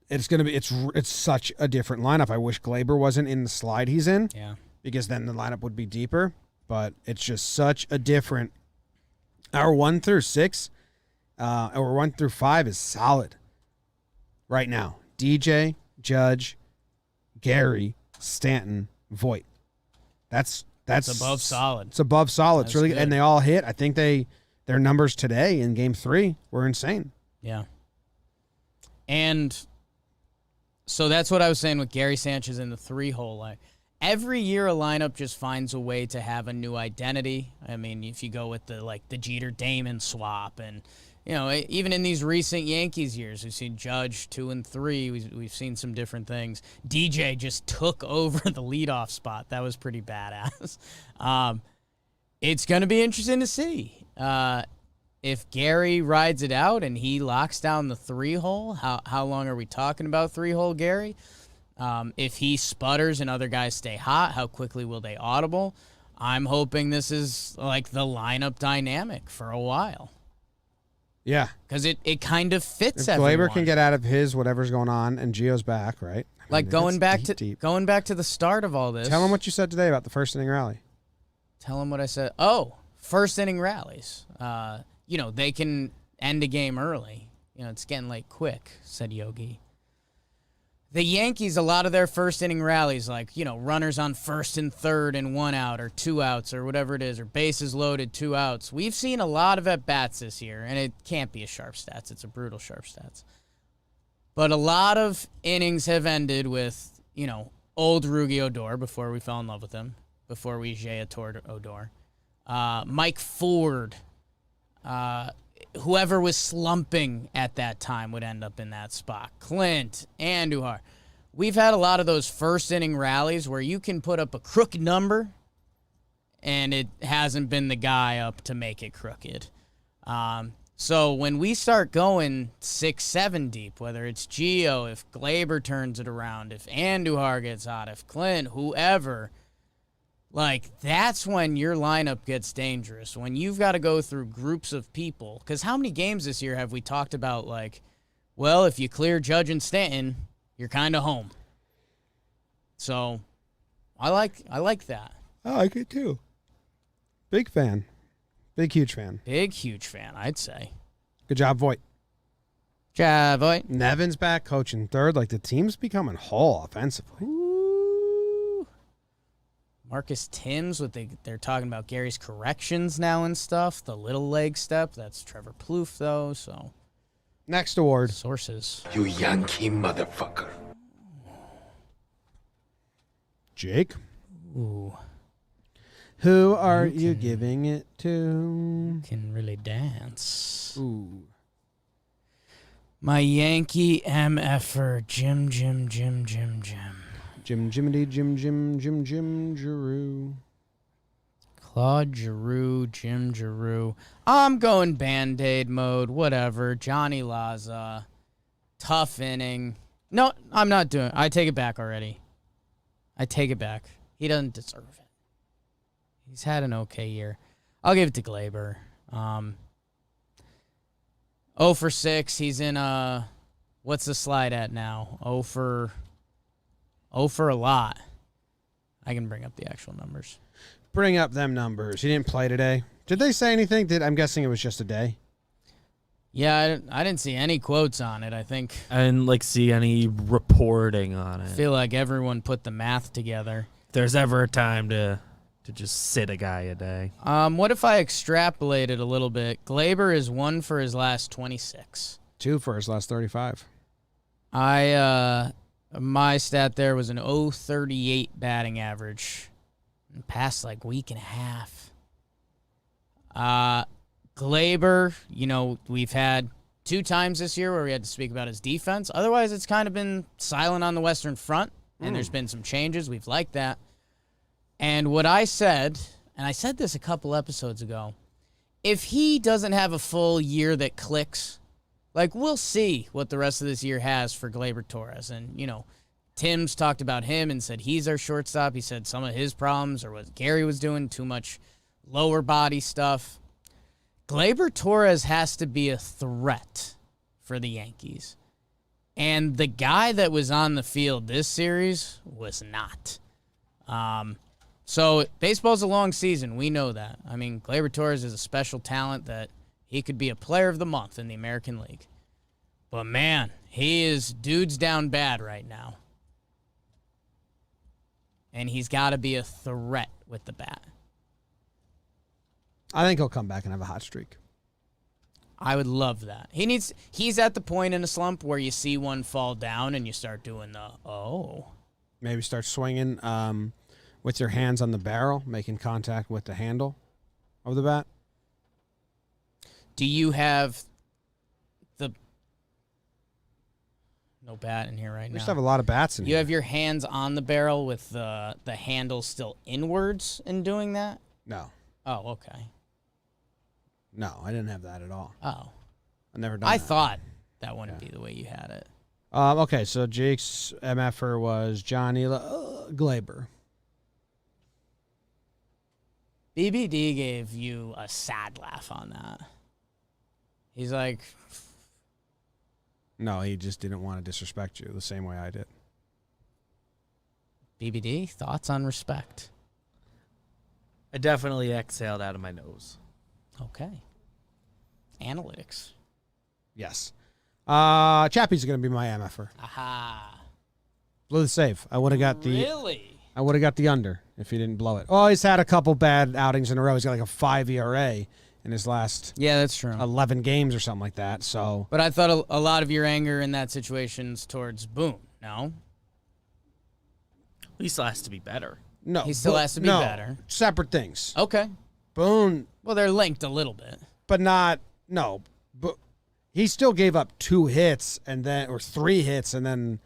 it's such a different lineup. I wish Glaber wasn't in the slide he's in. Yeah. Because then the lineup would be deeper. But it's just such a different. Our 1 through 6, or 1 through 5 is solid right now. DJ, Judge, Gary, Stanton, Voit. That's above solid. It's above solid. It's That's really good. And they all hit. I think their numbers today in Game 3 were insane. Yeah. And so that's what I was saying with Gary Sanchez in the 3-hole. Every year a lineup just finds a way to have a new identity. I mean, if you go with the Jeter-Damon swap, and even in these recent Yankees years, we've seen Judge 2 and 3. We've seen some different things. DJ just took over the leadoff spot. That was pretty badass. It's going to be interesting to see if Gary rides it out and he locks down the 3-hole. How long are we talking about 3-hole Gary? If he sputters and other guys stay hot, how quickly will they audible? I'm hoping this is like the lineup dynamic for a while. Yeah. Because it kind of fits If everyone. Glaber can get out of his whatever's going on and Gio's back, right? Going back deep. to the start of all this. Tell him what you said today about the first inning rally. Tell him what I said. Oh, first inning rallies. They can end a game early. It's getting late quick, said Yogi. The Yankees, a lot of their first inning rallies, like, runners on first and third and 1 out or 2 outs or whatever it is, or bases loaded, 2 outs. We've seen a lot of at-bats this year, and it can't be a sharp stats. It's a brutal sharp stats. But a lot of innings have ended with, old Rougned Odor before we fell in love with him, before we Voit Odor. Mike Ford, whoever was slumping at that time would end up in that spot. Clint, Andujar. We've had a lot of those first inning rallies where you can put up a crooked number and it hasn't been the guy up to make it crooked. So when we start going 6-7 deep, whether it's Gio, if Gleyber turns it around, if Andujar gets hot, if Clint, whoever, that's when your lineup gets dangerous. When you've got to go through groups of people. Because how many games this year have we talked about, if you clear Judge and Stanton, you're kind of home. So I like that. I like it too. Big fan. Big, huge fan. Big, huge fan, I'd say. Good job, Voit. Voit. Nevin's back coaching third. The team's becoming whole offensively. Ooh. Marcus Timms, they're talking about Gary's corrections now and stuff. The little leg step. That's Trevor Plouffe, though, so. Next award. Sources. You Yankee motherfucker. Jake. Ooh. Who are you giving it to? Can really dance. Ooh. My Yankee MFer, Jim. Jim Giroux. Claude Giroux, Jim Giroux. I'm going Band-Aid mode, whatever. Johnny Laza. Tough inning. No, I'm not doing it. I take it back already. I take it back. He doesn't deserve it. He's had an okay year. I'll give it to Gleyber. 0 for 6. He's in what's the slide at now? 0 for a lot. I can bring up the actual numbers. Bring up them numbers. He didn't play today. Did they say anything? I'm guessing it was just a day. Yeah, I didn't see any quotes on it. I think I didn't see any reporting on I it. feel like everyone put the math together. If there's ever a time to just sit a guy a day. What if I extrapolate it a little bit? Gleyber is 1 for his last 26. 2 for his last 35. My stat there was an 0.38 batting average. Past week and a half. Gleyber, we've had 2 times this year where we had to speak about his defense. Otherwise, it's kind of been silent on the Western Front, and there's been some changes. We've liked that. And what I said, and I said this a couple episodes ago, if he doesn't have a full year that clicks, we'll see what the rest of this year has for Gleyber Torres. And, Tim's talked about him and said he's our shortstop. He said some of his problems or what Gary was doing, too much lower body stuff. Gleyber Torres has to be a threat for the Yankees. And the guy that was on the field this series was not. So baseball's a long season. We know that. I mean, Gleyber Torres is a special talent that he could be a player of the month in the American League. But, man, dude's down bad right now. And he's got to be a threat with the bat. I think he'll come back and have a hot streak. I would love that. He's at the point in a slump where you see one fall down and you start doing Maybe start swinging with your hands on the barrel, making contact with the handle of the bat. Do you have no bat in here right now? We just have a lot of bats in here. You have your hands on the barrel with the handle still inwards in doing that? No. Oh, okay. No, I didn't have that at all. Oh. I never done I that. thought that wouldn't be the way you had it. Okay, so Jake's MFer was Johnny Gleyber. BBD gave you a sad laugh on that. He's like... No, he just didn't want to disrespect you the same way I did. BBD, thoughts on respect? I definitely exhaled out of my nose. Okay. Analytics. Yes. Chappie's going to be my MFer. Aha. Blew the save. I would have got the. Really? I would have got the under if he didn't blow it. Oh, he's had a couple bad outings in a row. He's got like a 5 ERA in his last Yeah, that's true. 11 games or something like that. So But I thought a lot of your anger in that situation's towards Boone. No? He still has to be better. no, He still has to be no, better. Separate things. Okay. Boone, Well, they're linked a little bit. but not no. But he still gave up 2 hits and then or 3 hits and then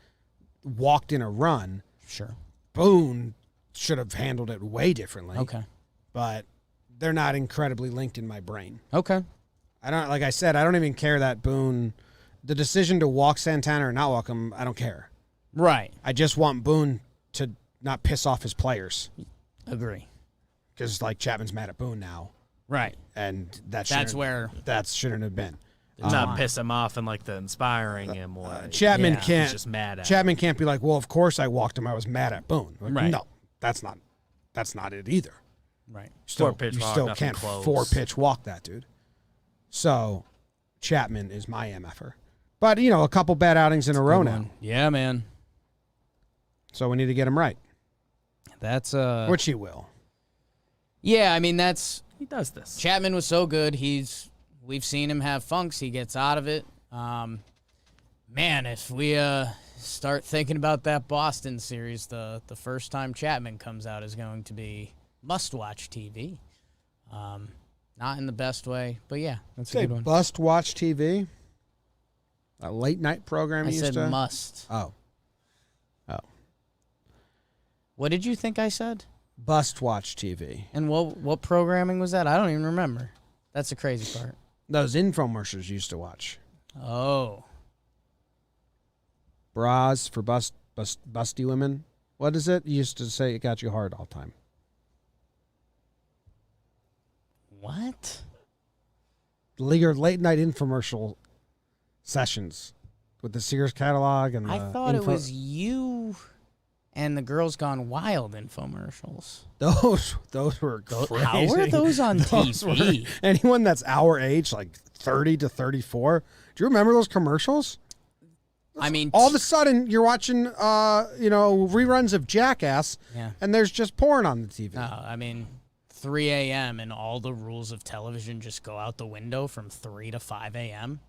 walked in a run. Sure. Boone should have handled it way differently. Okay. But they're not incredibly linked in my brain. Okay. I don't, like I said, I don't even care that Boone, the decision to walk Santana or not walk him, I don't care. Right. I just want Boone to not piss off his players Agree. because like Chapman's mad at Boone now, Right. and That's shouldn't- where that shouldn't have been. Not piss him off in like the inspiring him way. Chapman Yeah. can't. He's just mad at Chapman can't be like, well, of course I walked him. I was mad at Boone. Like, Right. No, that's not it either. right. Still, 4-pitch you walk, still nothing can't close. 4-pitch walk that dude. So Chapman is my MFer. But a couple bad outings in a row now. Yeah, man. So we need to get him right, That's which he will. Yeah, I mean that's He does this. Chapman was so good. We've seen him have funks. He gets out of it. Man, if we start thinking about that Boston series, the first time Chapman comes out is going to be must-watch TV. Not in the best way, but yeah, that's a Say good one. Bust Watch TV, a late night program. I you used said to. must. Oh, What did you think I said? Bust Watch TV. And what programming was that? I don't even remember. That's the crazy part. Those infomercials you used to watch. Oh. Bras for busty women. What is it? You used to say it got you hard all the time. What? Your late night infomercial sessions with the Sears catalog and the I thought it was you and the Girls Gone Wild infomercials. those were crazy. How are those on Those were- TV? anyone that's our age, like 30 to 34, do you remember those commercials? I mean, All of a sudden, you're watching, reruns of Jackass, Yeah. and there's just porn on the TV. No, I mean, 3 a.m. and all the rules of television just go out the window from 3 to 5 a.m.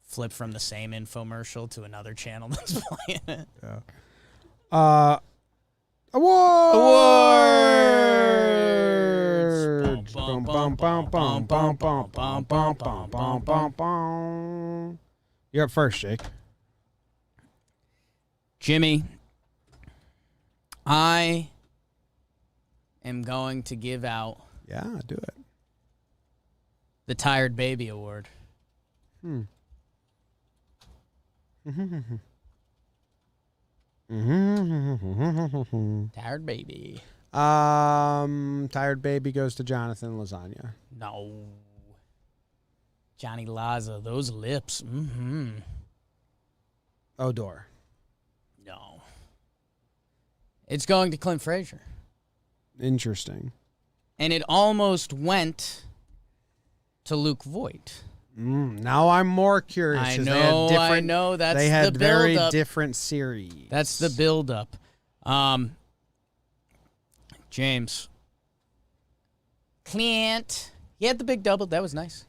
Flip from the same infomercial to another channel that's playing it. Awards. Bum, bum, bum, bum, bum, bum, bum, bum, bum, bum, bum, Bum. You're up first, Jake. Jimmy, I am going to give out Yeah, do it. the Tired Baby Award. Tired Baby. Tired Baby goes to Jonathan Lasagna. No. Johnny Laza, those lips. Mm-hmm. Odor. No. It's going to Clint Frazier. Interesting. And it almost went to Luke Voit. Now I'm more curious. I 'cause they had know, different- that's They had the very build-up. different series. That's the build-up. James. Clint. He had the big double. That was nice.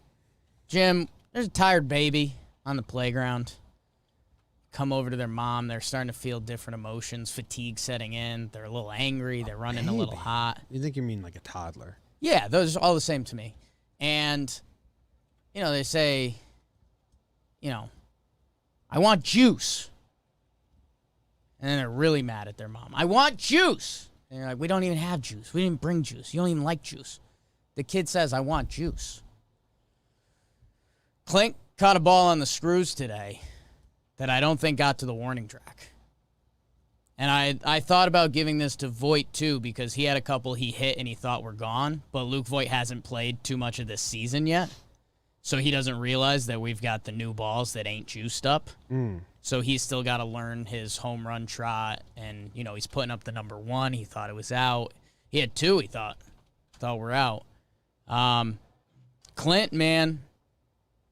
Jim, there's a tired baby on the playground. Come over to their mom. They're starting to feel different emotions. Fatigue setting in. They're a little angry. They're running a little Baby. hot. You think you mean like a toddler? Yeah, those are all the same to me. And, they say, I want juice. And then they're really mad at their mom. I want juice. And you're like, we don't even have juice. We didn't bring juice. You don't even like juice. The kid says, I want juice. Clint caught a ball on the screws today that I don't think got to the warning track. And I thought about giving this to Voit, too, because he had a couple he hit and he thought were gone. But Luke Voit hasn't played too much of this season yet. So he doesn't realize that we've got the new balls that ain't juiced up. So he's still got to learn his home run trot. And, he's putting up the number 1. He thought it was out. He had 2, he thought we're out. Clint, man,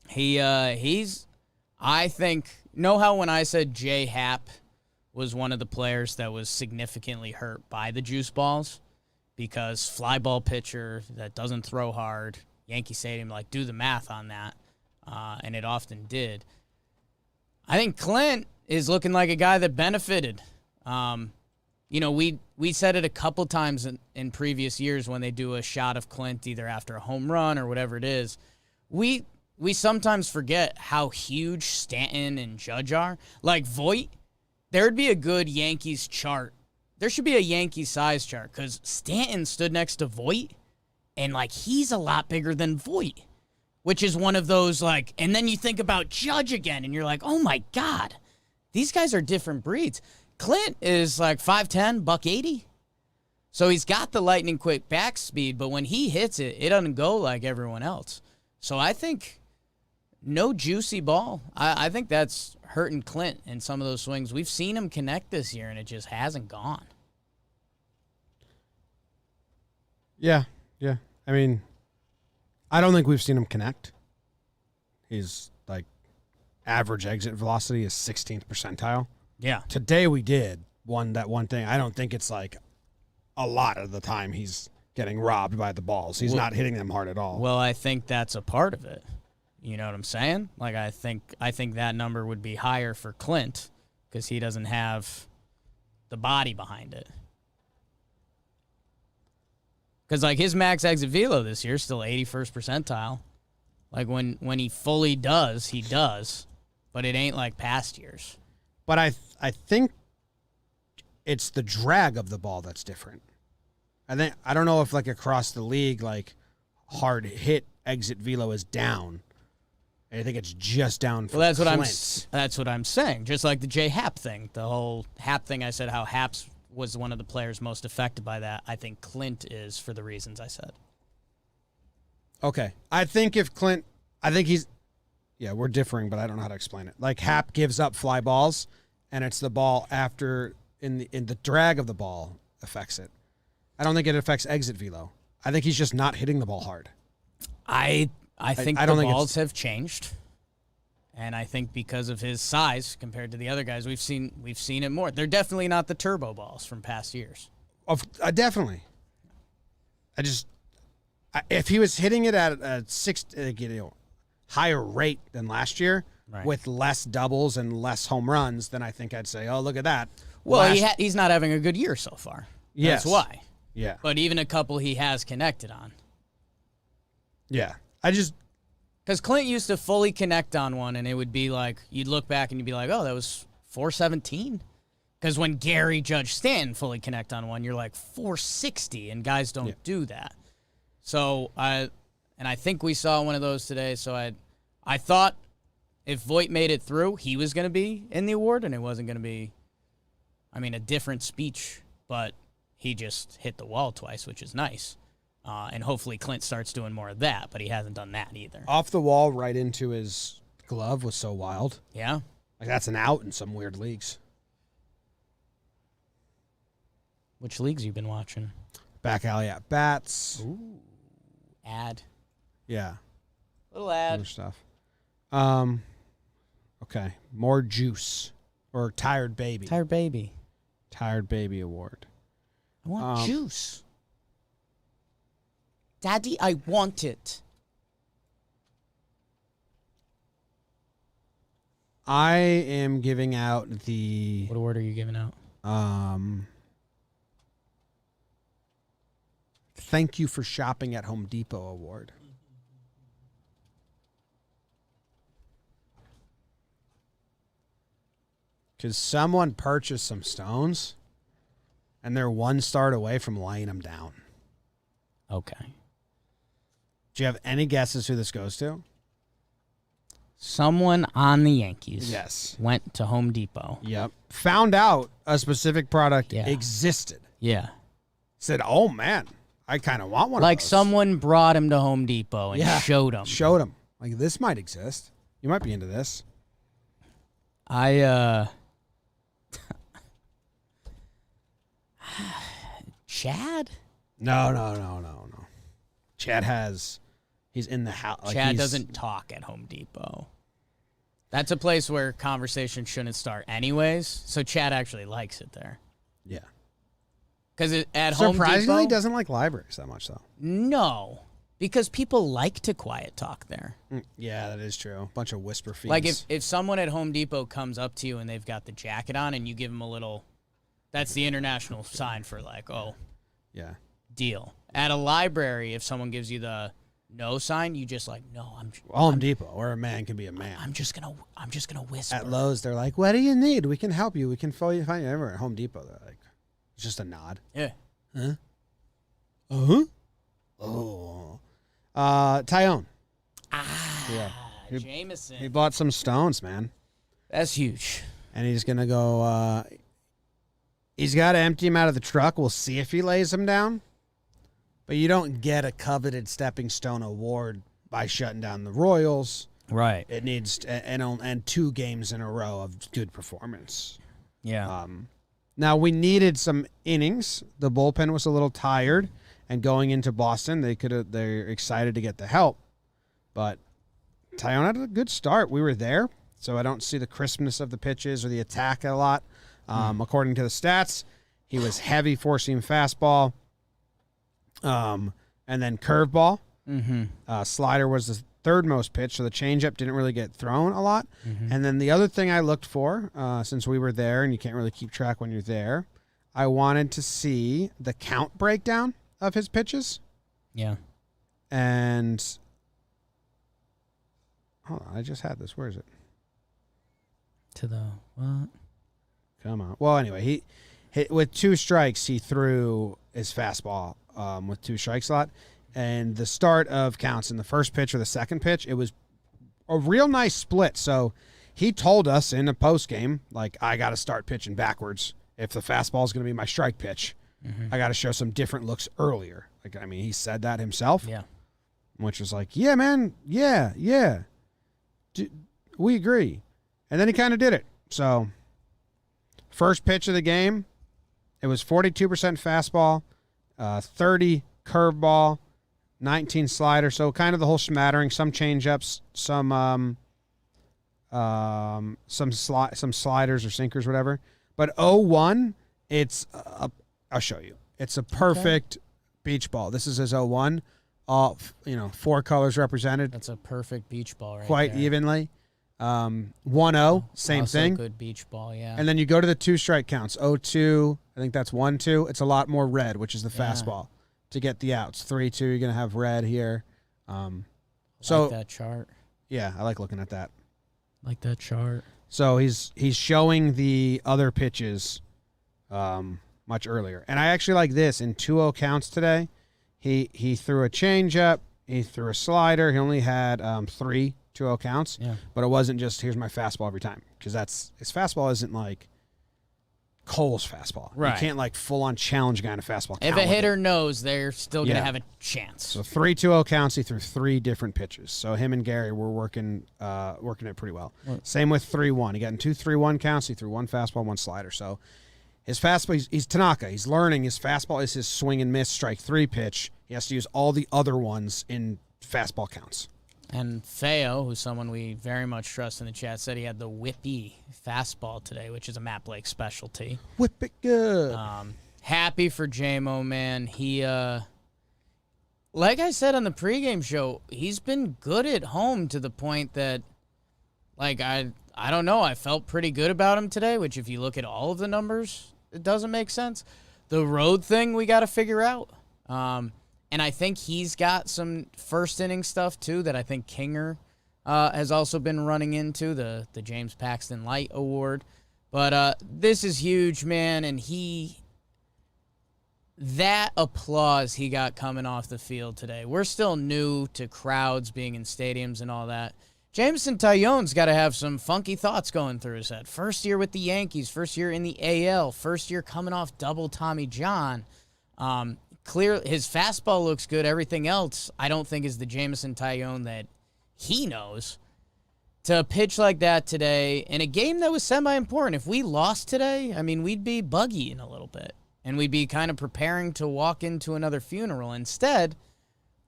he's, I think, know how when I said J-Hap was one of the players that was significantly hurt by the juice balls because fly ball pitcher that doesn't throw hard, Yankee Stadium, like, do the math on that, and it often did. I think Clint is looking like a guy that benefited. You know, we said it a couple times in previous years when they do a shot of Clint either after a home run or whatever it is. We sometimes forget how huge Stanton and Judge are. Like Voit, there would be a good Yankees chart. There should be a Yankee size chart because Stanton stood next to Voit, and, like, he's a lot bigger than Voit, which is one of those, like, and then you think about Judge again, and you're like, oh, my God, these guys are different breeds. Clint is like 5'10", $180. So he's got the lightning quick back speed, but when he hits it, it doesn't go like everyone else. So I think no juicy ball. I think that's hurting Clint in some of those swings. We've seen him connect this year, and it just hasn't gone. Yeah. I mean, I don't think we've seen him connect. His, like, average exit velocity is 16th percentile. Yeah. Today we did that one thing. I don't think it's like a lot of the time he's getting robbed by the balls. He's not hitting them hard at all. Well, I think that's a part of it. You know what I'm saying? Like, I think that number would be higher for Clint because he doesn't have the body behind it. Because, like, his max exit velo this year is still 81st percentile. Like, when he fully does, he does. But it ain't like past years. But I think it's the drag of the ball that's different. I don't know if, like, across the league, like, hard hit exit velo is down. I think it's just down for Well, Clint. that's what I'm saying. Just like the J Happ thing, the whole Happ thing. I said how Happ's was one of the players most affected by that. I think Clint is for the reasons I said. Okay, I think he's. Yeah, we're differing, but I don't know how to explain it. Like, Happ gives up fly balls, and it's the ball after in the drag of the ball affects it. I don't think it affects exit velo. I think he's just not hitting the ball hard. I think I the don't think balls have changed, and I think because of his size compared to the other guys, we've seen it more. They're definitely not the turbo balls from past years. Definitely. If he was hitting it at a higher rate than last year, Right. with less doubles and less home runs, then I think I'd say, oh, look at that. Well, he's not having a good year so far. Yes. That's why. Yeah. But even a couple he has connected on. Yeah. Because Clint used to fully connect on one, and it would be like, you'd look back and you'd be like, oh, that was 417. Because when Gary Judge Stanton fully connect on one, you're like 460, and guys don't do that. So, I think we saw one of those today, so I thought if Voit made it through, he was going to be in the award, and it wasn't going to be, a different speech, but he just hit the wall twice, which is nice. And hopefully Clint starts doing more of that, but he hasn't done that either. Off the wall right into his glove was so wild. Yeah? Like, that's an out in some weird leagues. Which leagues you been watching? Back alley at bats. Ooh. Ad. Yeah. Little ad. Other stuff. Okay. More juice. Or Tired Baby. Tired Baby. Tired Baby Award. I want juice. Daddy, I want it. I am giving out the What award are you giving out? Thank You for Shopping at Home Depot Award. Because someone purchased some stones, and they're one start away from laying them down. Okay. Do you have any guesses who this goes to? Someone on the Yankees Yes. went to Home Depot. Yep. Found out a specific product Yeah. existed. Yeah. Said, oh, man, I kind of want one Like of those. someone brought him to Home Depot and showed him. Showed him. Like, this might exist. You might be into this. Chad? No. Chad he's in the house. Chad doesn't talk at Home Depot. That's a place where conversation shouldn't start anyways. So Chad actually likes it there. Yeah. Because at Home Surprisingly, Depot, doesn't like libraries that much, though. no, because people like to quiet talk there. Yeah, that is true. A bunch of whisper feeds. Like if someone at Home Depot comes up to you and they've got the jacket on and you give them a little, that's the international sign for like, oh, yeah. deal. At a library, if someone gives you the no sign, you just like, no, Home Depot, where a man can be a man. I'm just gonna whisper. At Lowe's, they're like, "What do you need? We can help you. We can find you." Everywhere at Home Depot, they're like, it's just a nod. Yeah. Huh? Uh-huh. Oh. Tyone. Yeah. Jameson. He bought some stones, man. That's huge. And he's going to go, he's got to empty him out of the truck. We'll see if he lays them down. But you don't get a coveted stepping stone award by shutting down the Royals. Right. It needs, and 2 games in a row of good performance. Yeah. Now, we needed some innings. The bullpen was a little tired, and going into Boston, they're excited to get the help. But Tyone had a good start. We were there, so I don't see the crispness of the pitches or the attack a lot. According to the stats, he was heavy four-seam fastball, and then curveball. Slider was the third most pitched, so the changeup didn't really get thrown a lot. And then the other thing I looked for, since we were there, and you can't really keep track when you're there, I wanted to see the count breakdown of his pitches. Yeah. And hold on, I just had this. Where is it? To the what? Come on. Well, anyway, he hit with 2 strikes. He threw his fastball with 2 strikes a lot. And the start of counts in the first pitch or the second pitch, it was a real nice split. So he told us in a post game, like, I got to start pitching backwards. If the fastball is going to be my strike pitch, I got to show some different looks earlier. Like, I mean, he said that himself. Yeah. Which was like, yeah, man. Yeah. We agree. And then he kind of did it. So first pitch of the game, it was 42% fastball, 30 curveball, 19 slider, so kind of the whole smattering. Some changeups, some sliders or sinkers, whatever. But 0-1, it's I'll show you. It's a perfect beach ball. This is his 0-1. All 4 colors represented. That's a perfect beach ball right quite there. evenly. 1-0, same Also thing. Good beach ball, yeah. And then you go to the 2 strike counts. 0-2, I think that's 1-2. It's a lot more red, which is the fastball. To get the outs. 3-2, you're going to have red here. So like that chart. Yeah, I like looking at that. Like that chart. So he's showing the other pitches much earlier. And I actually like this. In 2-0 counts today, he threw a changeup, he threw a slider. He only had 3 2-0 counts. Yeah. But it wasn't just, here's my fastball every time. Because his fastball isn't like Cole's fastball. Right. You can't like full-on challenge a guy in a fastball. If a hitter knows, they're still going to have a chance. So 3 2-0 counts, he threw 3 different pitches. So him and Gary were working it pretty well. Same with 3-1. He got in 2 3-1 counts. He threw 1 fastball, 1 slider. So his fastball, he's Tanaka. He's learning his fastball is his swing and miss strike 3 pitch. He has to use all the other ones in fastball counts. And Feo, who's someone we very much trust in the chat, said he had the whippy fastball today, which is a Matt Blake specialty. Whip it good. Happy for JMO, man. He, like I said on the pregame show, he's been good at home to the point that, like, I don't know, I felt pretty good about him today, which if you look at all of the numbers, it doesn't make sense. The road thing we got to figure out. And I think he's got some first inning stuff, too, that I think Kinger has also been running into, the James Paxton Light Award. But this is huge, man, and that applause he got coming off the field today. We're still new to crowds being in stadiums and all that. Jameson Taillon's got to have some funky thoughts going through his head. First year with the Yankees, first year in the AL, first year coming off double Tommy John. Clear, his fastball looks good. Everything else, I don't think is the Jameson Taillon that he knows. To pitch like that today in a game that was semi-important. If we lost today, I mean, we'd be buggy in a little bit. And we'd be kind of preparing to walk into another funeral. Instead,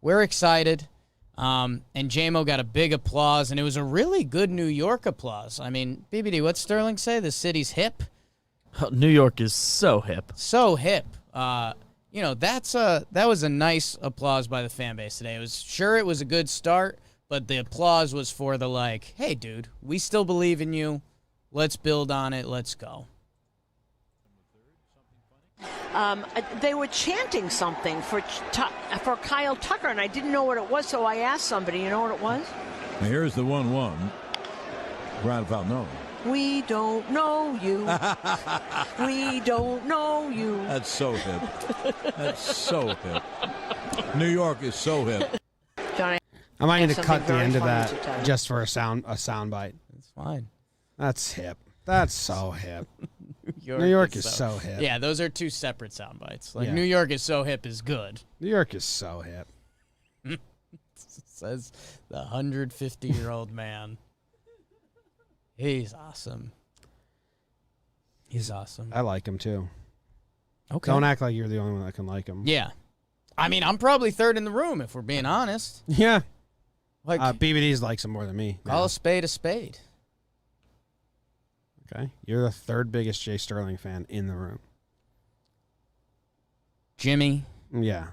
we're excited. And JMO got a big applause, and it was a really good New York applause. I mean, BBD, what's Sterling say? The city's hip? New York is so hip. So hip. That was a nice applause by the fan base today. It was a good start, but the applause was for the hey, dude, we still believe in you. Let's build on it. Let's go. They were chanting something for Kyle Tucker, and I didn't know what it was, so I asked somebody. You know what it was? Now here's the 1-1. Ground foul, no. We don't know you. We don't know you. That's so hip. That's so hip. New York is so hip. Johnny, I might need to cut the very end of funny to that tell you. just for a sound bite. It's fine. That's hip. That's so hip. New York is so hip. Yeah, those are two separate sound bites. Yeah. New York is so hip is good. New York is so hip. Says the 150-year-old man. He's awesome. He's awesome. I like him too. Okay. Don't act like you're the only one that can like him. Yeah. I mean, I'm probably third in the room if we're being honest. Yeah. Like, BBD's likes him more than me. call now. a spade a spade. Okay. You're the third biggest Jay Sterling fan in the room. Jimmy, Yeah.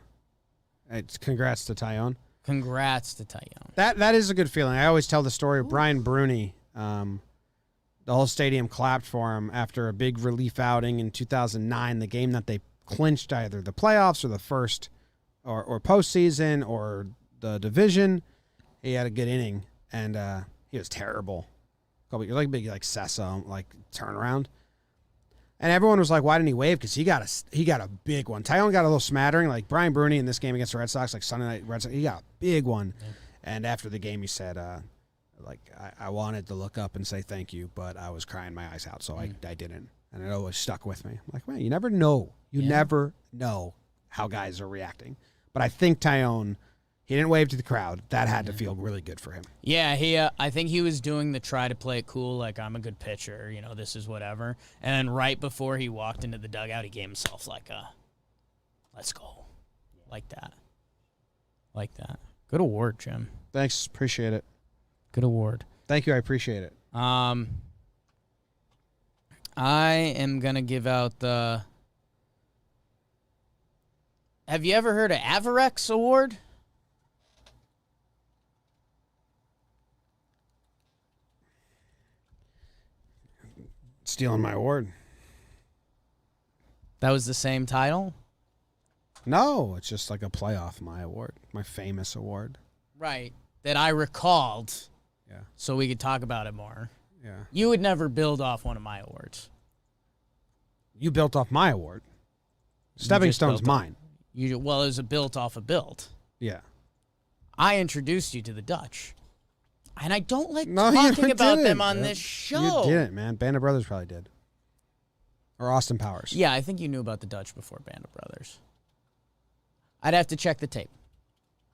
It's congrats to Tyone. congrats to Tyone. That is a good feeling. I always tell the story of Brian Bruni. The whole stadium clapped for him after a big relief outing in 2009, the game that they clinched either the playoffs or the first or postseason or the division. He had a good inning, and he was terrible. You're like big Sessa turnaround. And everyone was like, why didn't he wave? Because he got a big one. Tyone got a little smattering. Like Brian Bruni in this game against the Red Sox, like Sunday night Red Sox, he got a big one. Yeah. And after the game, he said, I wanted to look up and say thank you, but I was crying my eyes out, so I didn't. And it always stuck with me. I'm like, man, you never know. You never know how guys are reacting. But I think Tyone, he didn't wave to the crowd. That had to feel really good for him. Yeah, I think he was doing the try to play it cool, like I'm a good pitcher, this is whatever. And then right before he walked into the dugout, he gave himself let's go. Like that. Good award, Jim. Thanks. Appreciate it. Good award. Thank you. I appreciate it. I am going to give out the... Have you ever heard of Averex Award? Stealing my award. That was the same title? No, it's just like a playoff my award, my famous award. Right. That I recalled. Yeah. So we could talk about it more. Yeah. You would never build off one of my awards. You built off my award. Stepping Stone's mine. It was a built off a build. Yeah. I introduced you to the Dutch. And I don't like talking about them on this show. You didn't, man. Band of Brothers probably did. Or Austin Powers. Yeah, I think you knew about the Dutch before Band of Brothers. I'd have to check the tape.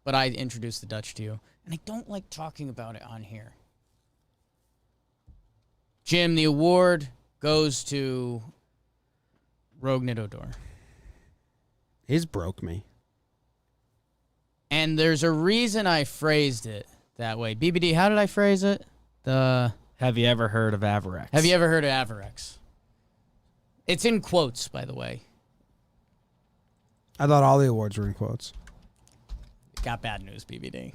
But I introduced the Dutch to you. And I don't like talking about it on here. Jim, the award goes to Rougned Odor. He's broke me. And there's a reason I phrased it that way. BBD, how did I phrase it? Have you ever heard of Averex? Have you ever heard of Averex? It's in quotes, by the way. I thought all the awards were in quotes. Got bad news, BBD.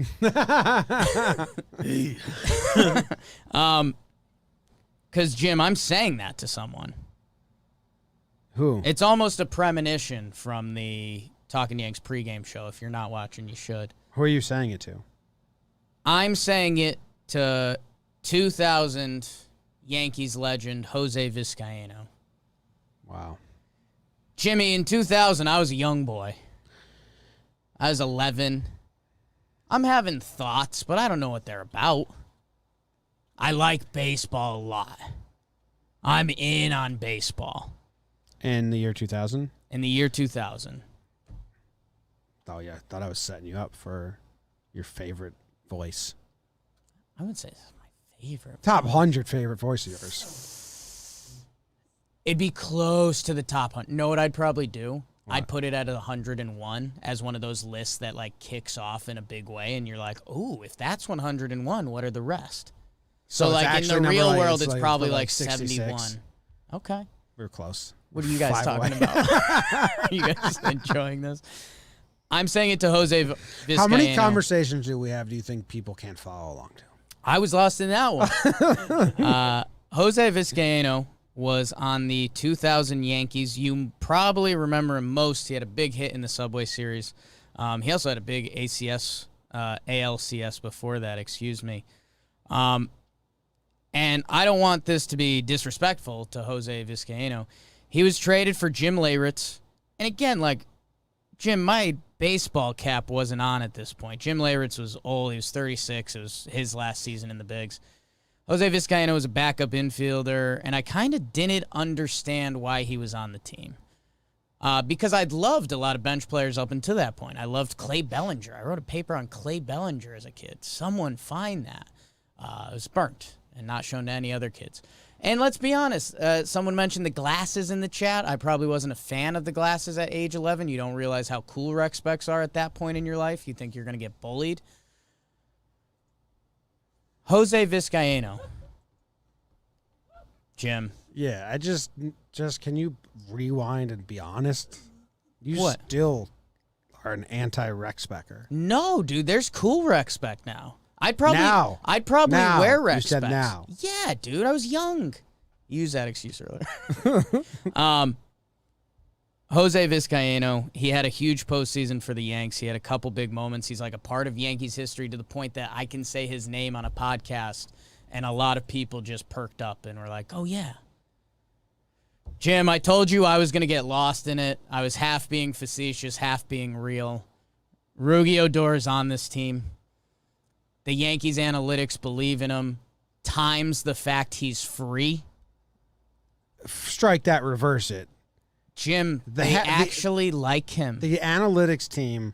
Because, Jim, I'm saying that to someone. Who? It's almost a premonition from the Talkin' Yanks pregame show. If you're not watching, you should. Who are you saying it to? I'm saying it to 2000 Yankees legend Jose Vizcaino. Wow. Jimmy, in 2000, I was a young boy. I was 11. I'm having thoughts, but I don't know what they're about. I like baseball a lot. I'm in on baseball. In the year 2000? In the year 2000. Oh, yeah. I thought I was setting you up for your favorite voice. I would say this is my favorite. Top 100 favorite voice of yours. It'd be close to the top 100. Know what I'd probably do? I'd put it at 101 as one of those lists that like kicks off in a big way, and you're like, oh, if that's 101, what are the rest? So it's like in actually the real number, world, it's like, probably like like 71. 66. Okay. We're close. What are you guys 5 talking away. about? Are you guys enjoying this? I'm saying it to Jose Vizcaino. How many conversations do we have do you think people can't follow along to? I was lost in that one. Jose Vizcaino was on the 2000 Yankees. You probably remember him most. He had a big hit in the Subway Series. He also had a big ALCS before that, excuse me. And I don't want this to be disrespectful to Jose Vizcaino. He was traded for Jim Leyritz. And again, like, Jim, my baseball cap wasn't on at this point. Jim Leyritz was old. He was 36. It was his last season in the bigs. Jose Vizcaino was a backup infielder, and I kind of didn't understand why he was on the team. Because I'd loved a lot of bench players up until that point. I loved Clay Bellinger. I wrote a paper on Clay Bellinger as a kid. Someone find that. It was burnt and not shown to any other kids. And let's be honest, someone mentioned the glasses in the chat. I probably wasn't a fan of the glasses at age 11. You don't realize how cool rec specs are at that point in your life. You think you're going to get bullied. Jose Vizcaino. Jim. Yeah, I just can you rewind and be honest? You What? still are an anti-rec specker. No, dude, there's cool rec spec now. I'd probably Now. wear rec You said specs. now. Yeah, dude, I was young. Use that excuse earlier. Jose Vizcaino, he had a huge postseason for the Yanks. He had a couple big moments. He's like a part of Yankees history to the point that I can say his name on a podcast, and a lot of people just perked up and were like, oh, yeah. Jim, I told you I was going to get lost in it. I was half being facetious, half being real. Rougned Odor is on this team. The Yankees analytics believe in him, times the fact he's free. Strike that, reverse it. Jim, they actually like him. The analytics team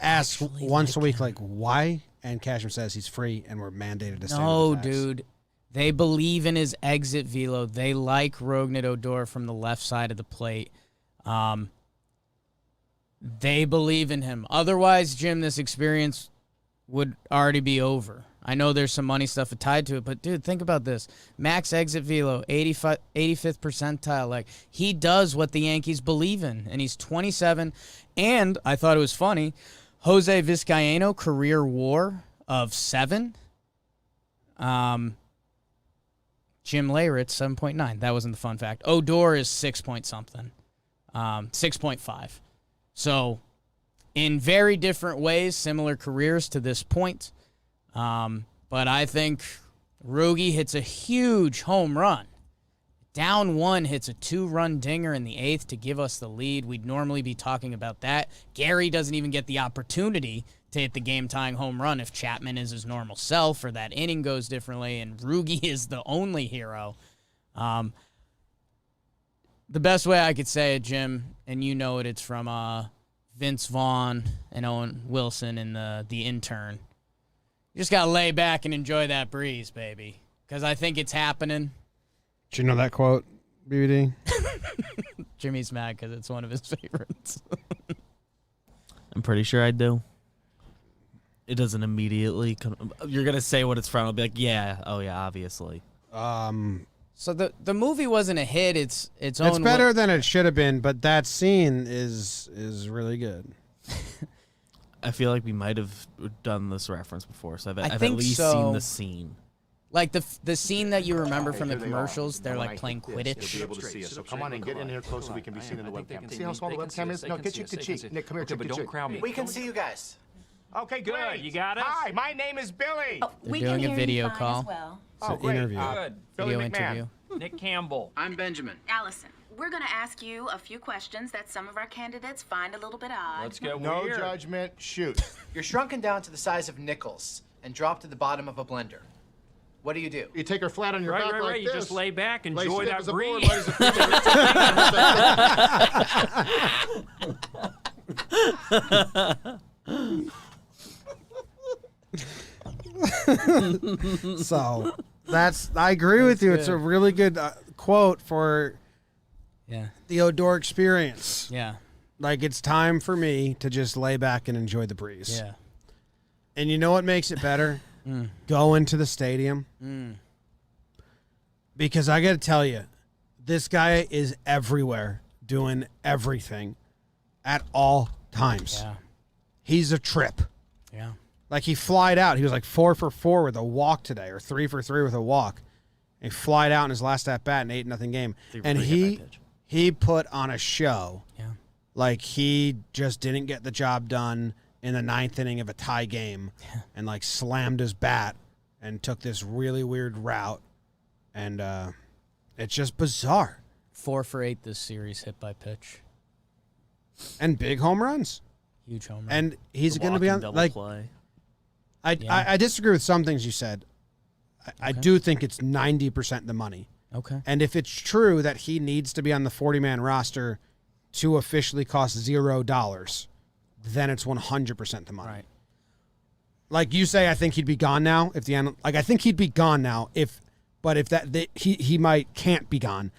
asks once a week, like, why? And Cashman says he's free and we're mandated to say No, the facts. dude. They believe in his exit velo. They like Rougned Odor from the left side of the plate. They believe in him. Otherwise, Jim, this experience would already be over. I know there's some money stuff tied to it, but, dude, think about this. Max exit velo, 85th percentile. Like, he does what the Yankees believe in, and he's 27. And I thought it was funny, Jose Vizcaino, career WAR of 7. Jim Leyritz, 7.9. That wasn't the fun fact. Odor is 6-point-something. 6.5. So, in very different ways, similar careers to this point. But I think Rougie hits a huge home run. Down 1 hits a 2-run dinger in the 8th to give us the lead. We'd normally be talking about that. Gary doesn't even get the opportunity to hit the game-tying home run if Chapman is his normal self or that inning goes differently, and Rougie is the only hero. The best way I could say it, Jim, and you know it, it's from Vince Vaughn and Owen Wilson and the intern. You just got to lay back and enjoy that breeze, baby, because I think it's happening. Do you know that quote, BBD? Jimmy's mad because it's one of his favorites. I'm pretty sure I do. It doesn't immediately come. You're going to say what it's from. I'll be like, yeah, oh, yeah, obviously. So the movie wasn't a hit. It's It's better than it should have been, but that scene is really good. I feel like we might have done this reference before, so I've at think least so. seen the scene. Like the scene that you remember from the commercials, they're like playing Quidditch. Be able to see us. So come on and get in here close so we can be seen in the webcam. See how small the webcam is? No, get cheek to cheek. Nick, come here, cheek to cheek. We can see you guys. Okay, good. You got it. Hi, my name is Billy. They're doing a video call. It's an interview. Billy Video McMahon. interview. Nick Campbell. I'm Benjamin. Allison, we're going to ask you a few questions that some of our candidates find a little bit odd. Let's go. No weird. judgment. Shoot. You're shrunken down to the size of nickels and dropped to the bottom of a blender. What do? You take her flat on your back Right. like You this. just lay back, Lay enjoy stiff that as a board, breeze. light as a So I agree with you. It's a really good quote for Yeah. the Odor experience. Yeah. Like, it's time for me to just lay back and enjoy the breeze. Yeah. And you know what makes it better? Going to the stadium. Because I got to tell you, this guy is everywhere doing everything at all times. Yeah. He's a trip. Yeah. Like, he flied out. He was like 4 for 4 with a walk today, or 3 for 3 with a walk. And he flied out in his last at bat in 8-0 game. And he put on a show. Yeah. Like, he just didn't get the job done in the 9th inning of a tie game, and like slammed his bat and took this really weird route. And it's just bizarre. 4 for 8 this series, hit by pitch. And big home runs. Huge home run. And he's going to be on, like, play. I disagree with some things you said. I do think it's 90% the money. Okay. And if it's true that he needs to be on the 40-man roster to officially cost $0, then it's 100% the money. Right. Like you say, I think he'd be gone now. I think he'd be gone now but if he can't be gone.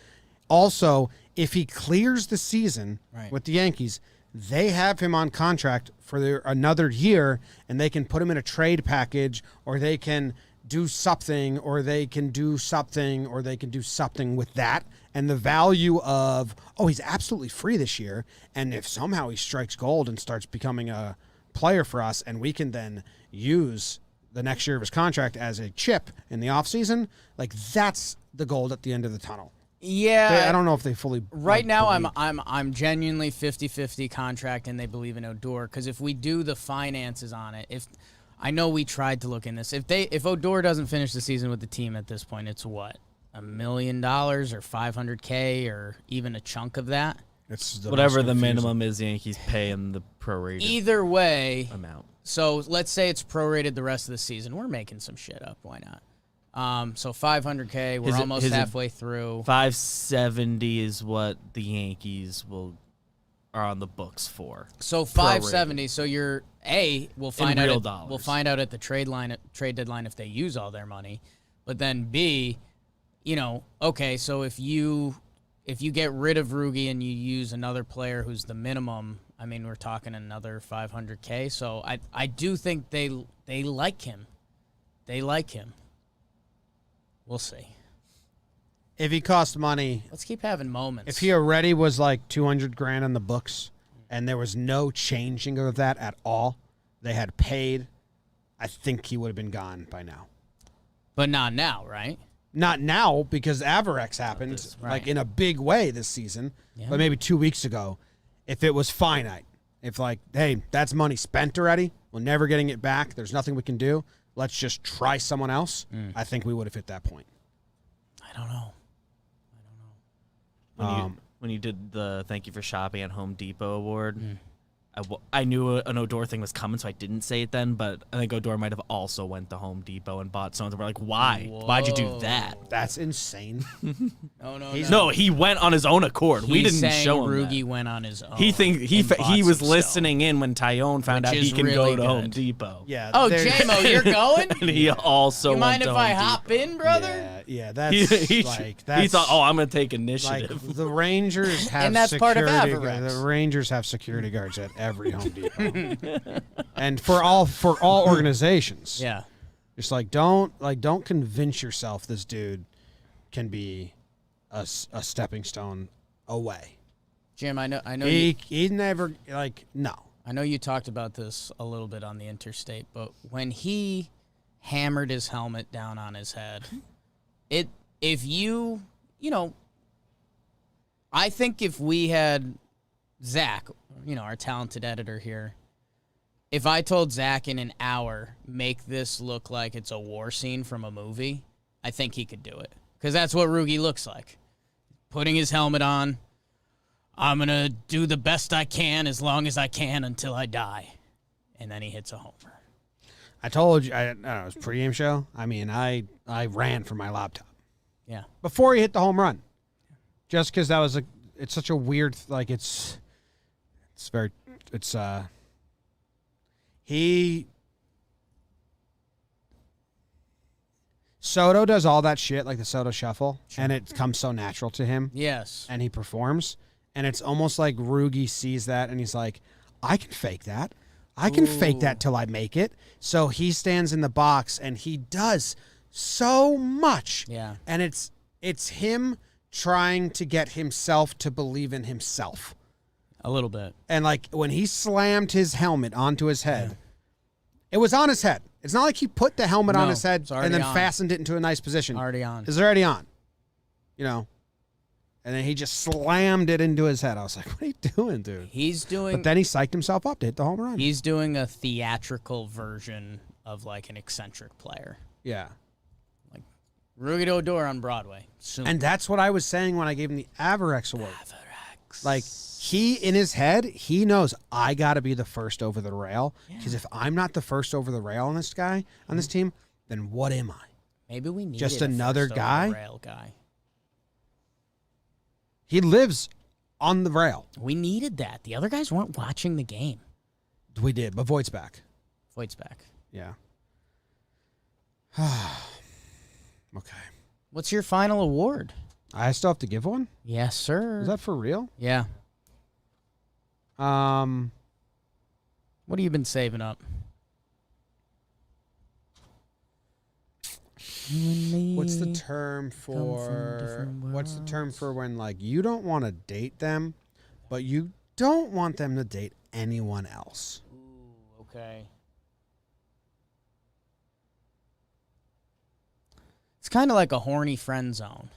Also, if he clears the season with the Yankees, they have him on contract for another year, and they can put him in a trade package, or they can do something, or they can do something, or they can do something with that. And the value of, he's absolutely free this year, and if somehow he strikes gold and starts becoming a player for us, and we can then use the next year of his contract as a chip in the offseason, like, that's the gold at the end of the tunnel. Yeah. I don't know if they fully right now I'm genuinely 50-50 contract, and they believe in Odor, because if we do the finances on it, if I know we tried to look in this, if Odor doesn't finish the season with the team at this point, it's what? $1 million or $500K or even a chunk of that. It's whatever the minimum is, the Yankees pay him the prorated either way amount. So let's say it's prorated the rest of the season. We're making some shit up. Why not? So $500K. We're almost halfway through. 570 is what the Yankees are on the books for. So 570. So you're we'll find in out. Real dollars. We'll find out at the trade deadline if they use all their money. But then B, okay. So if you get rid of Rougned and you use another player who's the minimum, I mean, we're talking another $500K. So I do think they like him. They like him. We'll see. If he cost money, let's keep having moments. If he already was like $200,000 on the books, and there was no changing of that at all, they had paid, I think he would have been gone by now. But not now, right? Not now, because Avarex happened like in a big way this season. Yeah. But maybe 2 weeks ago, if it was finite, if like, hey, that's money spent already, we're never getting it back, there's nothing we can do, let's just try someone else, I think we would have hit that point. I don't know. When you did the Thank You for Shopping at Home Depot award, I knew an Odor thing was coming, so I didn't say it then, but I think Odor might have also went to Home Depot and bought something. We're like, why? Whoa. Why'd you do that? That's insane. No, he went on his own accord. We didn't show him Rougned went on his own. He was listening in when Tyone found out he can really go to Home Depot. Yeah. Oh, JMO, you're going? And he also you mind went if to I Home hop Depot. in, brother? Yeah, that's he thought, I'm going to take initiative. Like, the Rangers have and that's security. Part of Avarex. The Rangers have security guards at every Home Depot. And for all organizations. Yeah. Just don't convince yourself this dude can be a stepping stone away. Jim, I know he never no. I know you talked about this a little bit on the Interstate, but when he hammered his helmet down on his head, I think if we had Zach, our talented editor here, if I told Zach in an hour, make this look like it's a war scene from a movie, I think he could do it. Because that's what Rougned looks like. Putting his helmet on, I'm going to do the best I can as long as I can until I die. And then he hits a homer. I told you, I don't know, it was a pregame show. I mean, I ran from my laptop. Yeah. Before he hit the home run. Just because it's such a weird, Soto does all that shit, like the Soto shuffle, and it comes so natural to him. Yes. And he performs. And it's almost like Rougned sees that and he's like, I can fake that. I can fake that till I make it. So he stands in the box and he does so much. Yeah. And it's him trying to get himself to believe in himself. A little bit. And like when he slammed his helmet onto his head, it was on his head. It's not like he put the helmet on his head and then fastened it into a nice position. Already on. It's already on. You know. And then he just slammed it into his head. I was like, what are you doing, dude? But then he psyched himself up to hit the home run. He's doing a theatrical version of like an eccentric player. Yeah. Like Rougned Odor on Broadway. And that's what I was saying when I gave him the Averex Award. Like, he, in his head, he knows I got to be the first over the rail. Because if I'm not the first over the rail on this guy, on this team, then what am I? Maybe we need just another first guy? over the rail guy. He lives on the rail. We needed that. The other guys weren't watching the game. We did, but Voigt's back. Voigt's back. Yeah. Okay. What's your final award? I still have to give one? Yes, sir. Is that for real? Yeah. What have you been saving up? What's the term for when like you don't want to date them, but you don't want them to date anyone else? Ooh, okay. It's kind of like a horny friend zone.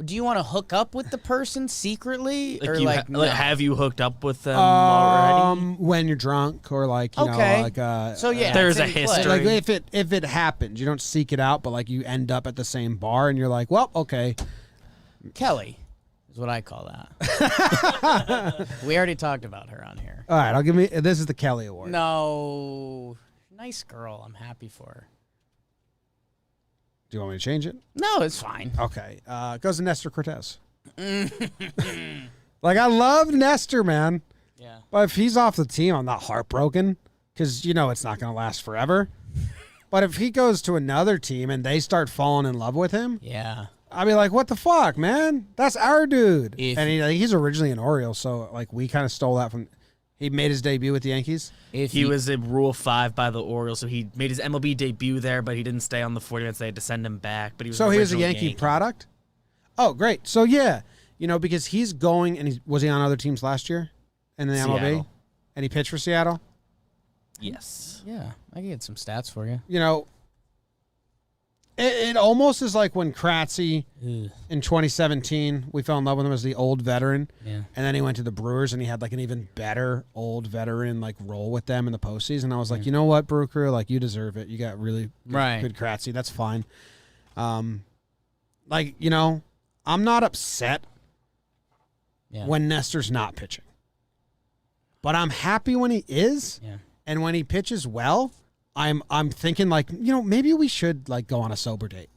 Do you want to hook up with the person secretly, or no? Have you hooked up with them already? When you're drunk, or like you know, like so yeah, there's a history. Like if it happens, you don't seek it out, but like you end up at the same bar, and you're like, well, okay. Kelly is what I call that. We already talked about her on here. All right, this is the Kelly Award. No, nice girl. I'm happy for her. Do you want me to change it? No, it's fine. Okay. It goes to Nestor Cortez. Like, I love Nestor, man. Yeah. But if he's off the team, I'm not heartbroken because, you know, it's not going to last forever. But if he goes to another team and they start falling in love with him, yeah, I'd be like, what the fuck, man? That's our dude. And he's originally an Oriole, so, like, we kind of stole that from... He made his debut with the Yankees. He was in Rule 5 by the Orioles, so he made his MLB debut there, but he didn't stay on the 40 minutes. They had to send him back. But he was he was a Yankee product? Oh, great. So, yeah, you know, because he's going, and was he on other teams last year in the MLB? And he pitched for Seattle? Yes. Yeah, I can get some stats for you. You know, it almost is like when Kratzy in 2017, we fell in love with him as the old veteran. Yeah. And then he went to the Brewers and he had like an even better old veteran like role with them in the postseason. I was like, you know what, Brew Crew, like you deserve it. You got really good Kratzy. That's fine. Like, you know, I'm not upset when Nestor's not pitching. But I'm happy when he is. Yeah. And when he pitches well, I'm thinking like, you know, maybe we should like go on a sober date.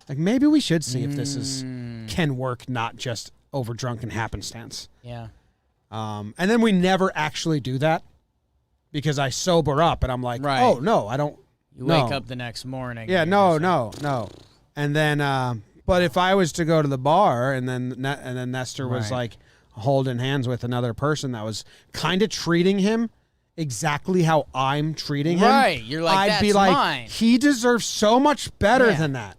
Like maybe we should see if this can work, not just over drunken happenstance. Yeah. And then we never actually do that because I sober up and I'm like, oh no, I don't. You wake up the next morning. Yeah, no. And then, but if I was to go to the bar and then Nestor was like holding hands with another person that was kind of treating him exactly how I'm treating him. Right. You're like, I'd that's be like, mine. he deserves so much better than that.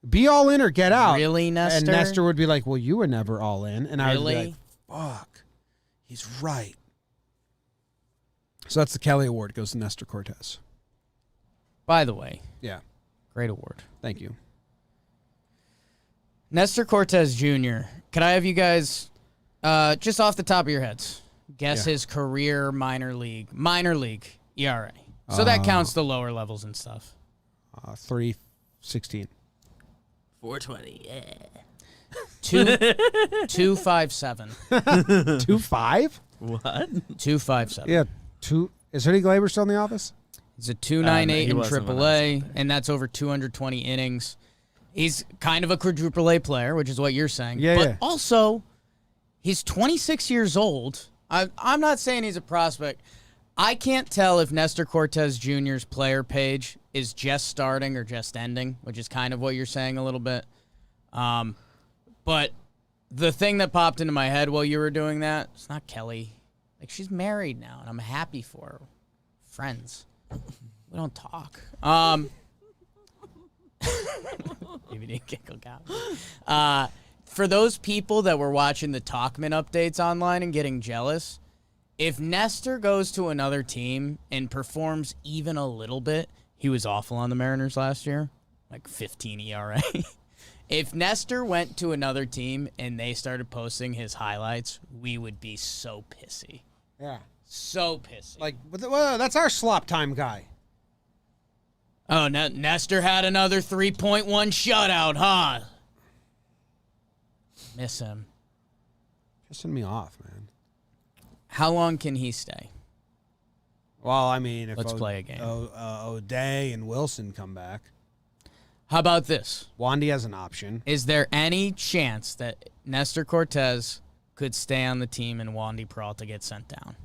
Be all in or get out. Really, Nestor? And Nestor would be like, well, you were never all in. And I would be like, fuck, he's right. So that's the Kelly Award. It goes to Nestor Cortez. By the way. Yeah. Great award. Thank you. Nestor Cortez Jr. Could I have you guys, just off the top of your heads, guess his career minor league ERA. So that counts the lower levels and stuff. 3.16. 420. Yeah. 2.57. 2.5? What? 2.57. Yeah. Is Hoodie Glaber still in the office? He's a 2.98 in AAA, and that's over 220 innings. He's kind of a quadruple A player, which is what you're saying. Yeah, but also, he's 26 years old. I'm not saying he's a prospect. I can't tell if Nestor Cortez Jr.'s player page is just starting or just ending, which is kind of what you're saying a little bit. But The thing that popped into my head while you were doing that, it's not Kelly. Like, she's married now, and I'm happy for her. Friends. We don't talk. DVD giggle got me. For those people that were watching the Talkman updates online and getting jealous, if Nestor goes to another team and performs even a little bit, he was awful on the Mariners last year, like 15 ERA. If Nestor went to another team and they started posting his highlights, we would be so pissy. Yeah. So pissy. Like, well, that's our slop time guy. Oh, Nestor had another 3.1 shutout, huh? Miss him. Pissing me off, man. How long can he stay? Well, I mean, if Let's play a game. O'Day and Wilson come back. How about this? Wandy has an option. Is there any chance that Nestor Cortez could stay on the team and Wandy Peralta get sent down?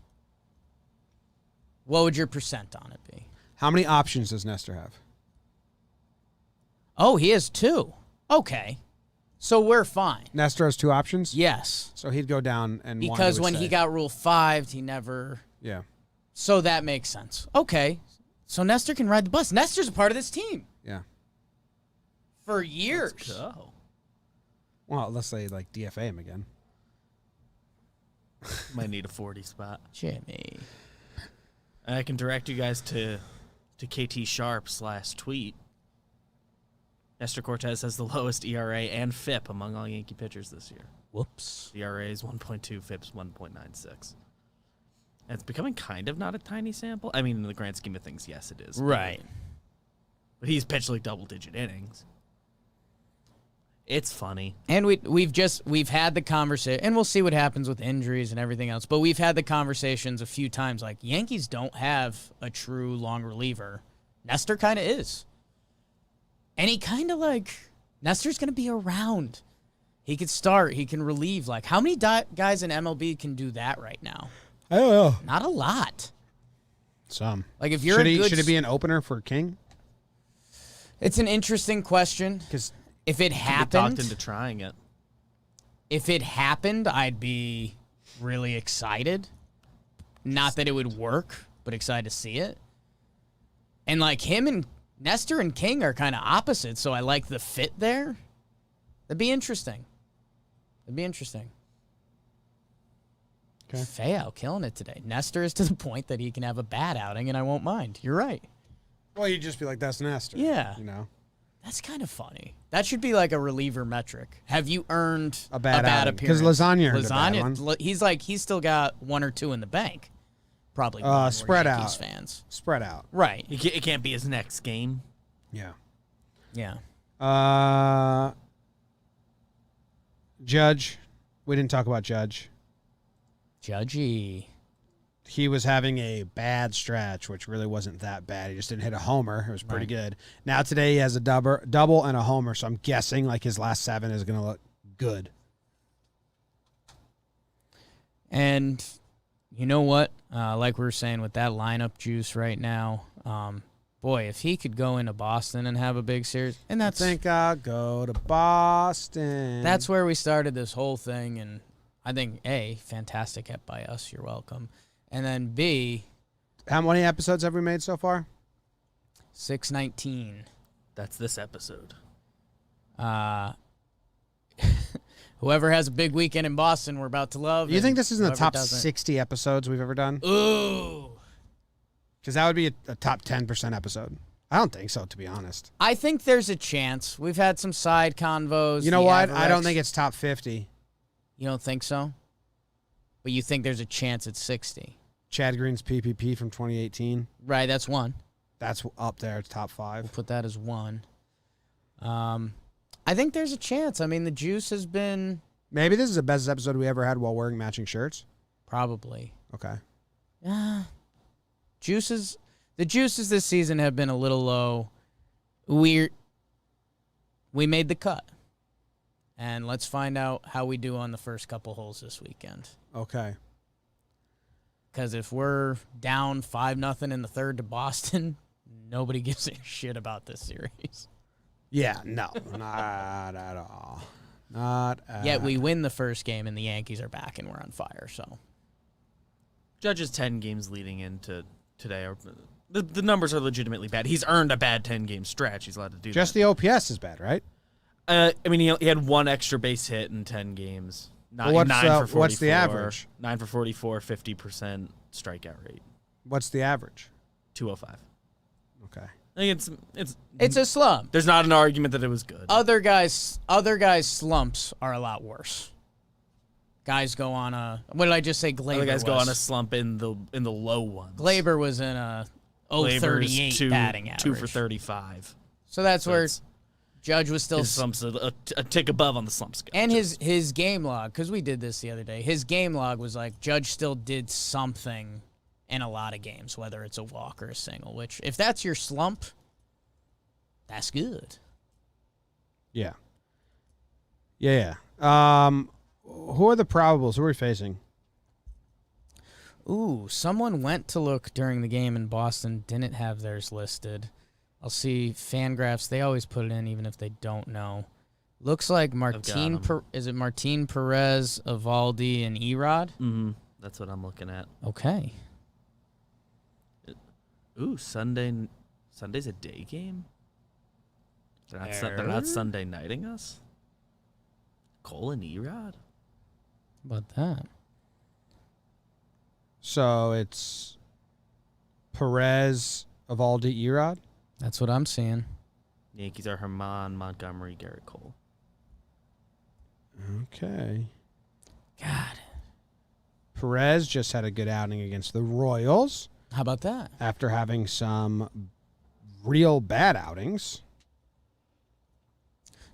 What would your percent on it be? How many options does Nestor have? Oh, he has 2. Okay. So we're fine. Nestor has 2 options? Yes. So he'd go down and because Wandy would when stay. he got Rule 5, he never... Yeah. So that makes sense. Okay. So Nestor can ride the bus. Nestor's a part of this team. Yeah. For years. Let's go. Well, unless they, like, DFA him again. Might need a 40 spot. Jimmy. I can direct you guys to KT Sharp's last tweet. Nestor Cortez has the lowest ERA and FIP among all Yankee pitchers this year. Whoops. ERA is 1.2, FIP's 1.96. And it's becoming kind of not a tiny sample. I mean, in the grand scheme of things, yes, it is. Right. But he's pitched like double-digit innings. It's funny. And we've had the conversation, and we'll see what happens with injuries and everything else, but we've had the conversations a few times, like, Yankees don't have a true long reliever. Nestor kind of is. And he kind of, like, Nestor's going to be around. He could start. He can relieve. Like, how many guys in MLB can do that right now? I don't know. Not a lot. Some. Like, if you're should it be an opener for King? It's an interesting question. Because if it happened, talked into trying it. If it happened, I'd be really excited. Not that it would work, but excited to see it. And like him and Nestor and King are kind of opposite, so I like the fit there. That'd be interesting. Okay. Feo killing it today. Nestor is to the point that he can have a bad outing, and I won't mind. You're right. Well, you'd just be like, that's Nestor. Yeah. You know? That's kind of funny. That should be like a reliever metric. Have you earned a bad appearance? Because Lasagna earned a bad one. He's still got 1 or 2 in the bank. Probably more spread Yankees out. Fans. Spread out. Right. It can't be his next game. Yeah. Yeah. Judge. We didn't talk about Judge. Judgy. He was having a bad stretch, which really wasn't that bad. He just didn't hit a homer. It was pretty good. Now today he has a double and a homer, so I'm guessing like his last 7 is going to look good. And you know what? Like we were saying with that lineup juice right now, boy, if he could go into Boston and have a big series, and I think I'll go to Boston. That's where we started this whole thing, and I think A, fantastic hit by us. You're welcome. And then B, how many episodes have we made so far? 619. That's this episode. Whoever has a big weekend in Boston, we're about to love. You think this is in the top doesn't. 60 episodes we've ever done? Ooh. Because that would be a top 10% episode. I don't think so, to be honest. I think there's a chance. We've had some side convos. You know what? I don't think it's top 50. You don't think so? But you think there's a chance it's 60? Chad Green's PPP from 2018. Right, that's 1. That's up there. It's top 5. We'll put that as 1. I think there's a chance. I mean, the juice has been... Maybe this is the best episode we ever had while wearing matching shirts? Probably. Okay. The juices this season have been a little low. We made the cut. And let's find out how we do on the first couple holes this weekend. Okay. Because if we're down 5-0 in the third to Boston, nobody gives a shit about this series. Yeah, no, not at all. Not Yet we win the first game, and the Yankees are back, and we're on fire. So Judge's 10 games leading into today are the numbers are legitimately bad. He's earned a bad 10-game stretch. He's allowed to do just that. the OPS is bad, right? I mean, he had one extra base hit in 10 games. Well, what's, 9 for 44, what's the average? 9 for 44, 50% strikeout rate. What's the average? 205. Okay. I think it's a slump. There's not an argument that it was good. Other guys' slumps are a lot worse. Guys go on a what did I just say? Glaber. Other guys go was. on a slump in the low ones. Glaber was in a 0.38 batting average. 2 for 35. So that's where Judge was still his slumps a tick above on the slump scale. And his game log, because we did this the other day. His game log was like Judge still did something in a lot of games, whether it's a walk or a single. Which, if that's your slump, that's good. Yeah. Yeah. Who are the probables? Who are we facing? Ooh, someone went to look during the game in Boston, didn't have theirs listed. I'll see Fangraphs. They always put it in even if they don't know. Looks like is it Martin Perez, Evaldi, and Erod? Mm-hmm. That's what I'm looking at. Okay. Ooh, Sunday's a day game? They're not Sunday nighting us? Cole and Erod? How about that? So it's Perez, Evaldi, Erod? That's what I'm seeing. The Yankees are Herman, Montgomery, Garrett Cole. Okay. God. Perez just had a good outing against the Royals. How about that? After having some real bad outings.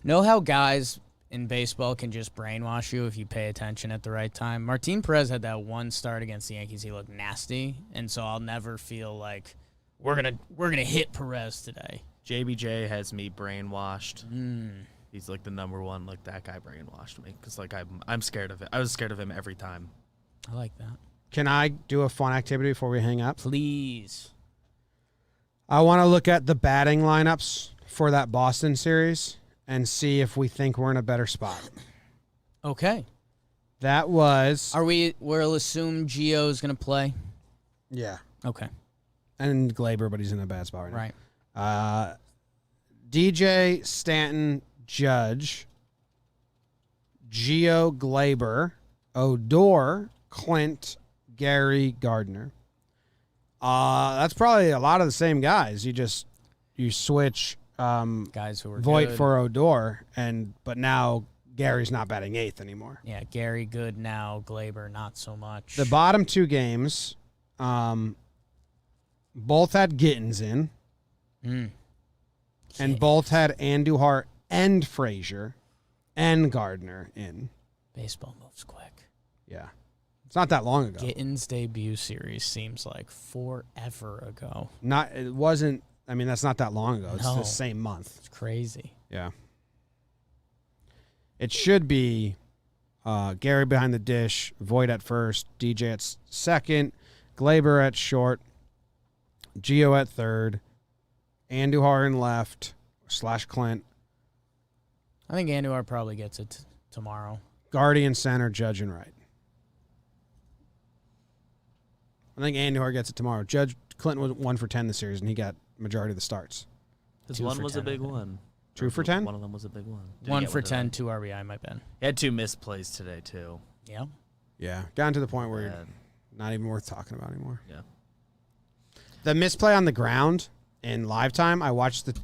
Know how guys in baseball can just brainwash you if you pay attention at the right time? Martin Perez had that one start against the Yankees. He looked nasty, and so I'll never feel like we're gonna hit Perez today. JBJ has me brainwashed. He's like the number one. Like that guy brainwashed me because like I'm scared of it. I was scared of him every time. I like that. Can I do a fun activity before we hang up? Please. I want to look at the batting lineups for that Boston series and see if we think we're in a better spot. Okay. That was... We'll assume Gio's going to play? Yeah. Okay. And Glaber, but he's in a bad spot right now. Right. DJ, Stanton, Judge, Gio, Glaber, Odor, Clint, Gary, Gardner. That's probably a lot of the same guys. You switch guys who were Voit good for Odor, but now Gary's not batting eighth anymore. Yeah, Gary good now, Glaber not so much. The bottom two games, both had Gittins in, and both had Andujar and Frazier and Gardner in. Baseball moves quick. Yeah. It's not that long ago. Gittins' debut series seems like forever ago. It wasn't. I mean, that's not that long ago. It's No. the same month. It's crazy. Yeah. It should be Gary behind the dish, Voit at first, DJ at second, Glaber at short, Gio at third, Andujar in left / Clint. I think Andujar probably gets it tomorrow. Guardian center, Judge and right. I think Andujar gets it tomorrow. Clinton was 1 for 10 this series, and he got majority of the starts. His one was a big one. 2 for 10? One of them was a big one. 1 for 10, 2 RBI, my bad. He had 2 missed plays today, too. Yeah. Yeah. Gotten to the point where you're not even worth talking about anymore. Yeah. The misplay on the ground in live time, I watched the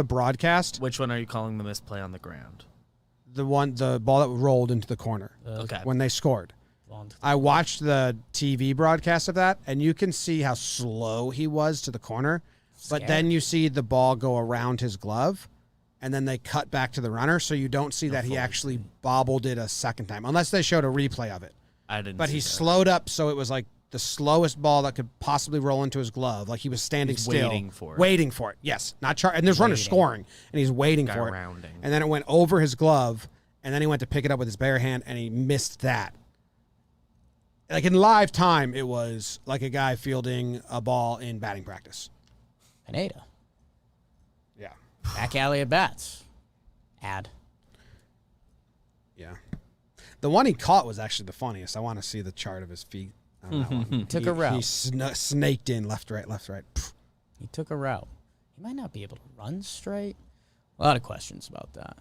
broadcast. Which one are you calling the misplay on the ground? The ball that rolled into the corner. Okay. When they scored. I watched the TV broadcast of that, and you can see how slow he was to the corner. But then you see the ball go around his glove, and then they cut back to the runner, so you don't see that he actually bobbled it a second time, unless they showed a replay of it. I didn't. But he slowed up, so it was like the slowest ball that could possibly roll into his glove. Like he was standing still. Waiting for it. Yes. And there's runners scoring, and he's waiting for it. Rounding. And then it went over his glove, and then he went to pick it up with his bare hand, and he missed that. Like in live time, it was like a guy fielding a ball in batting practice. Pineda. Yeah. Back alley at bats. Add. Yeah. The one he caught was actually the funniest. I want to see the chart of his feet on that one. He took a route. He snaked in left, right, left, right. He took a route. He might not be able to run straight. A lot of questions about that.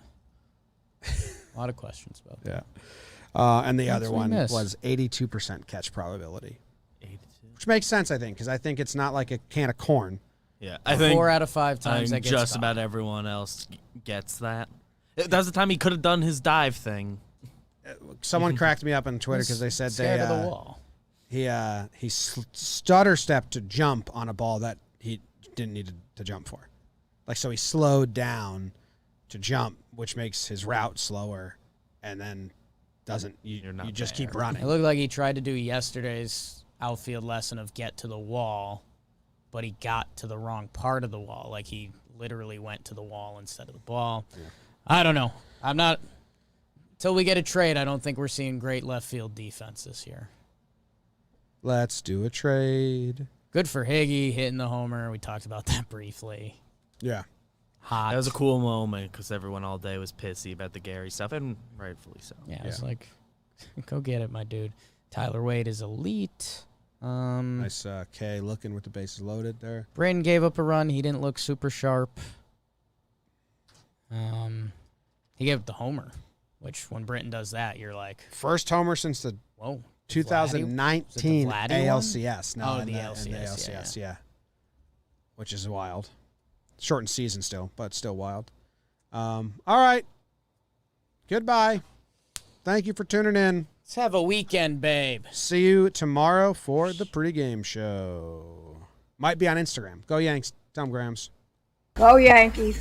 A lot of questions about that. Yeah. And the other we one miss? was 82% catch probability. 82. Which makes sense, I think, because I think it's not like a can of corn. Yeah, I think 4 out of 5 times that think gets just caught. about everyone else gets that. That was the time he could have done his dive thing. Someone cracked me up on Twitter because they said Scared they of the wall. he stutter stepped to jump on a ball that he didn't need to jump for. Like, so he slowed down to jump, which makes his route slower, and then you just keep running. It looked like he tried to do yesterday's outfield lesson of get to the wall, but he got to the wrong part of the wall. Like, he literally went to the wall instead of the ball. Yeah. I don't know. I'm not... Until we get a trade, I don't think we're seeing great left field defense this year. Let's do a trade. Good for Higgy hitting the homer. We talked about that briefly. Yeah. Hot. That was a cool moment because everyone all day was pissy about the Gary stuff, and rightfully so. Yeah, it's like, go get it, my dude. Tyler Wade is elite. Nice K looking with the bases loaded there. Brayden gave up a run. He didn't look super sharp. He gave up the homer, which when Britton does that, you're like... First homer since the 2019 ALCS. No, the ALCS, yeah. Which is wild. Shortened season still, but still wild. All right. Goodbye. Thank you for tuning in. Let's have a weekend, babe. See you tomorrow for the pregame show. Might be on Instagram. Go Yanks. Tom Grams. Go Yankees.